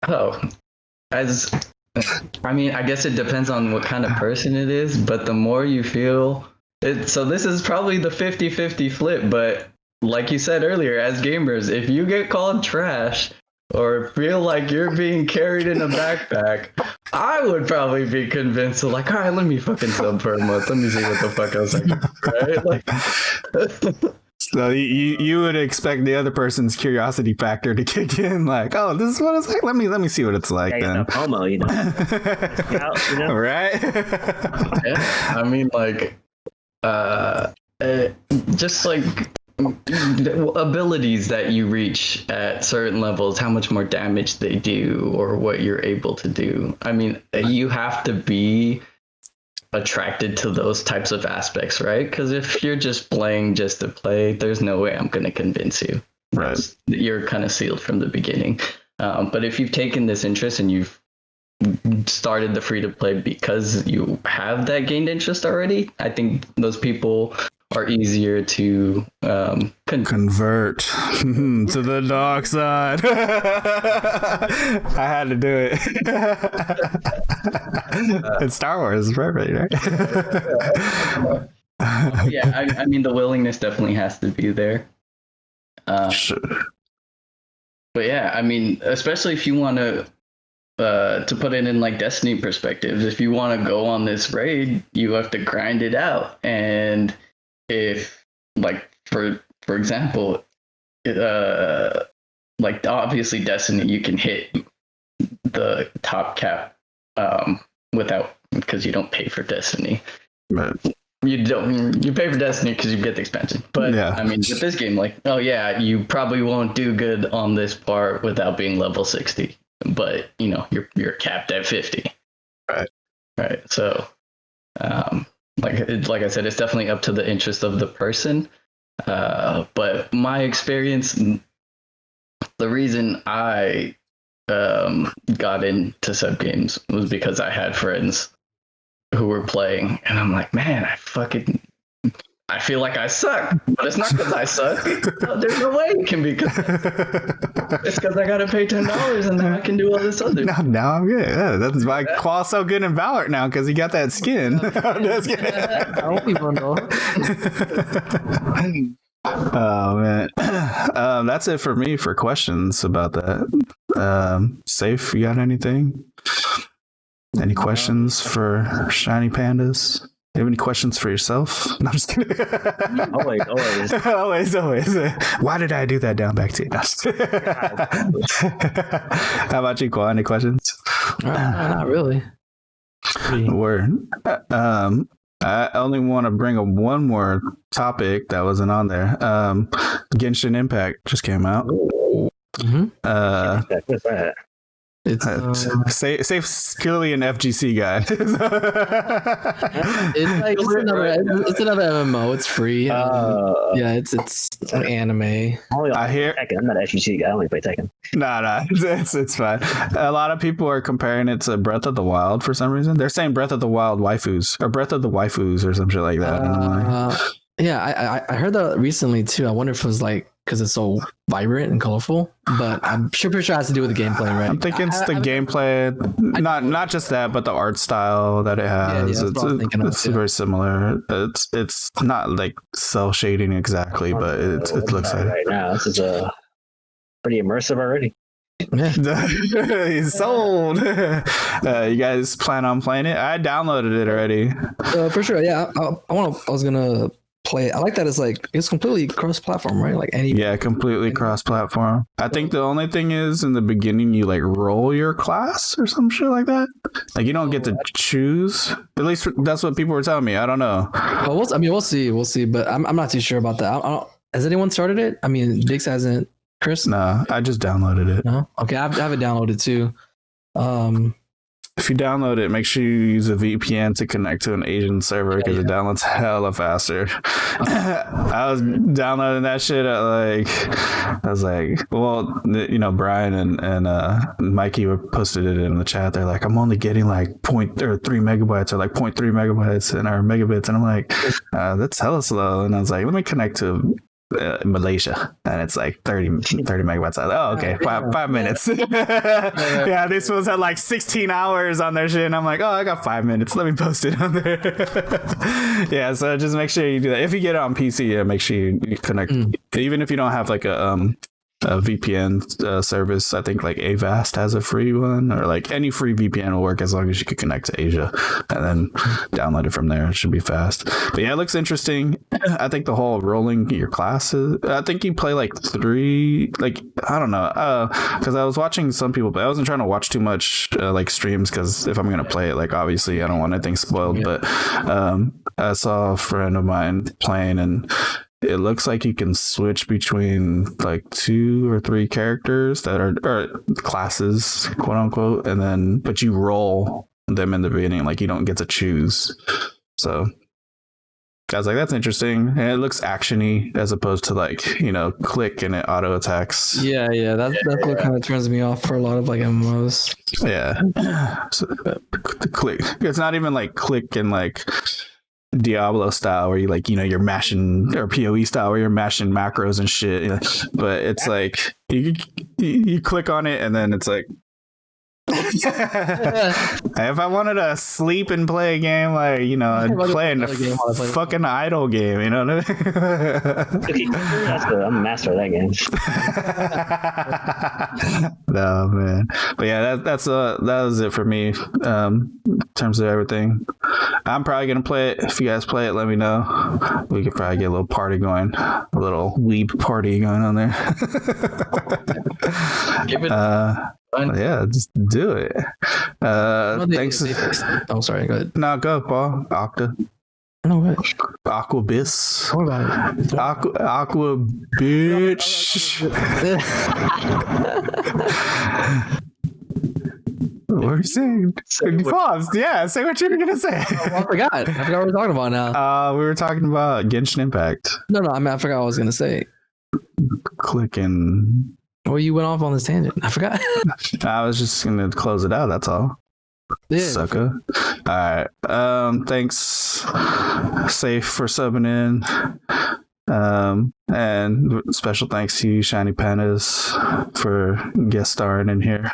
I mean, I guess it depends on what kind of person it is, but the more you feel it, so this is probably the 50-50 flip, but like you said earlier, as gamers, if you get called trash or feel like you're being carried in a backpack, I would probably be convinced to like, all right, let me fucking sub for a month. Let me see what the fuck else I can do, right? Like, So you would expect the other person's curiosity factor to kick in, like, oh, this is what it's like. Let me see what it's like. Yeah, then promo, right? Yeah, I mean, like, just like abilities that you reach at certain levels, how much more damage they do, or what you're able to do. I mean, you have to be attracted to those types of aspects, right? Because if you're just playing just to play, there's no way I'm going to convince you. Right. You're kind of sealed from the beginning. But if you've taken this interest and you've started the free to play because you have that gained interest already, I think those people are easier to convert to the dark side. I had to do it. It's Star Wars, perfect, right? Yeah, I mean, the willingness definitely has to be there. Sure. But yeah, I mean, especially if you want to put it in like Destiny perspectives, if you want to go on this raid, you have to grind it out. And if, like, for example, like obviously Destiny, you can hit the top cap without, because you don't pay for Destiny. Right. You pay for Destiny because you get the expansion. But yeah. I mean, with this game, like, oh yeah, you probably won't do good on this part without being level 60. But you know, you're capped at 50. Right. So like I said, it's definitely up to the interest of the person. But my experience, the reason I got into sub games was because I had friends who were playing, and I'm like, man, I feel like I suck, but it's not because I suck. No, there's no way it can be because it's because I gotta pay $10 and then I can do all this other. Now I'm good. Yeah, that's why Khoa's so good in Valorant now, because he got that skin. Oh man, that's it for me for questions about that. Safe, you got anything? Any questions for ShinyPandas? You have any questions for yourself? No, I'm just kidding. always. Why did I do that down back to you? How about you, Khoa? Any questions? Not really. Word. I only want to bring up one more topic that wasn't on there. Genshin Impact just came out. Mm-hmm. What's that? It's Safe's clearly an FGC guy. it's another MMO. It's free. Yeah, it's an anime. I hear. Tekken. I'm not an FGC guy. I only play Tekken. Nah, it's fine. A lot of people are comparing it to Breath of the Wild for some reason. They're saying Breath of the Wild waifus or Breath of the waifus or some shit like that. Yeah, I heard that recently too. I wonder if it was like because it's so vibrant and colorful, but I'm pretty sure it has to do with the gameplay, right? I'm thinking it's the gameplay, not just that, but the art style that it has. It's very similar. It's not like cell shading exactly, but it looks like right now. This is pretty immersive already. Yeah. He's sold. You guys plan on playing it? I downloaded it already. For sure. Yeah, I was gonna play it. I like that it's completely cross-platform, right? Like completely cross-platform. I think the only thing is in the beginning you like roll your class or some shit like that. Like you don't get to choose. At least that's what people were telling me. I don't know. Well, we'll see. But I'm not too sure about that. Has anyone started it? I mean, Digz hasn't. Chris? Nah, I just downloaded it. No? Okay, I have it downloaded too. If you download it, make sure you use a VPN to connect to an Asian server because it downloads hella faster. I was downloading that shit at well, you know, Brian and Mikey posted it in the chat. They're like, I'm only getting like 3 megabytes or like 0.3 megabytes in our megabits. And I'm like, that's hella slow. And I was like, let me connect to Malaysia, and it's like 30 megabytes. Oh, okay, 5 minutes. Yeah, this was at like 16 hours on their shit, and I'm like, oh, I got 5 minutes. Let me post it on there. Yeah, so just make sure you do that. If you get it on PC, make sure you connect. Even if you don't have like a VPN service. I think like Avast has a free one, or like any free VPN will work as long as you can connect to Asia, and then download it from there. It should be fast. But yeah, it looks interesting. I think the whole rolling your classes. I think you play like 3. Like I don't know, because I was watching some people, but I wasn't trying to watch too much like streams, because if I'm gonna play it, like obviously I don't want anything spoiled. Yeah. But I saw a friend of mine playing, and it looks like you can switch between like 2 or 3 characters that are or classes, quote unquote, and then but you roll them in the beginning, like you don't get to choose. So I was like, that's interesting, and it looks actiony as opposed to like, you know, click and it auto attacks. Yeah, that's what kind of turns me off for a lot of like MMOs. Yeah, so, the click. It's not even like click and like Diablo style where you like, you know, you're mashing, or PoE style where you're mashing macros and shit, you know? But it's like you click on it and then it's like if I wanted to sleep and play a game, like, you know, I'd play in a fucking idle game, you know what I mean? I'm a master of that game. No, man. But yeah, that was it for me in terms of everything. I'm probably gonna play it. If you guys play it, let me know. We could probably get a little party going, a little weeb party going on there. Give it yeah, just do it. Thanks. Oh, sorry. Go ahead. No, go, Paul. Octa. No way. Aquabiss. What about it? Aqua bitch. What are you saying? You paused. Yeah, say what you were gonna say. I forgot what we were talking about now. We were talking about Genshin Impact. No, I mean, I forgot what I was gonna say. Clicking. Well, you went off on this tangent. I forgot. I was just gonna close it out. That's all. Yeah. Sucker. All right. Thanks, Safe, for subbing in. And special thanks to you, ShinyPandas, for guest starring in here.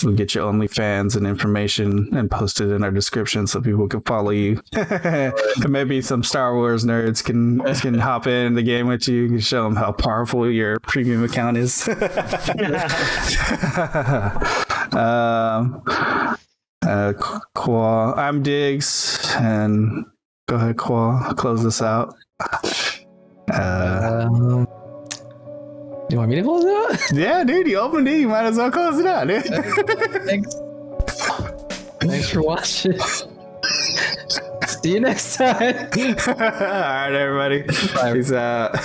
We'll get your OnlyFans and information and post it in our description so people can follow you. And maybe some Star Wars nerds can hop in the game with you and show them how powerful your premium account is. Khoa, I'm Digz, and go ahead, Khoa, close this out. You want me to close it out? Yeah, dude, you opened it. You might as well close it out, dude. Thanks for watching. See you next time. All right, everybody. Bye. Peace out.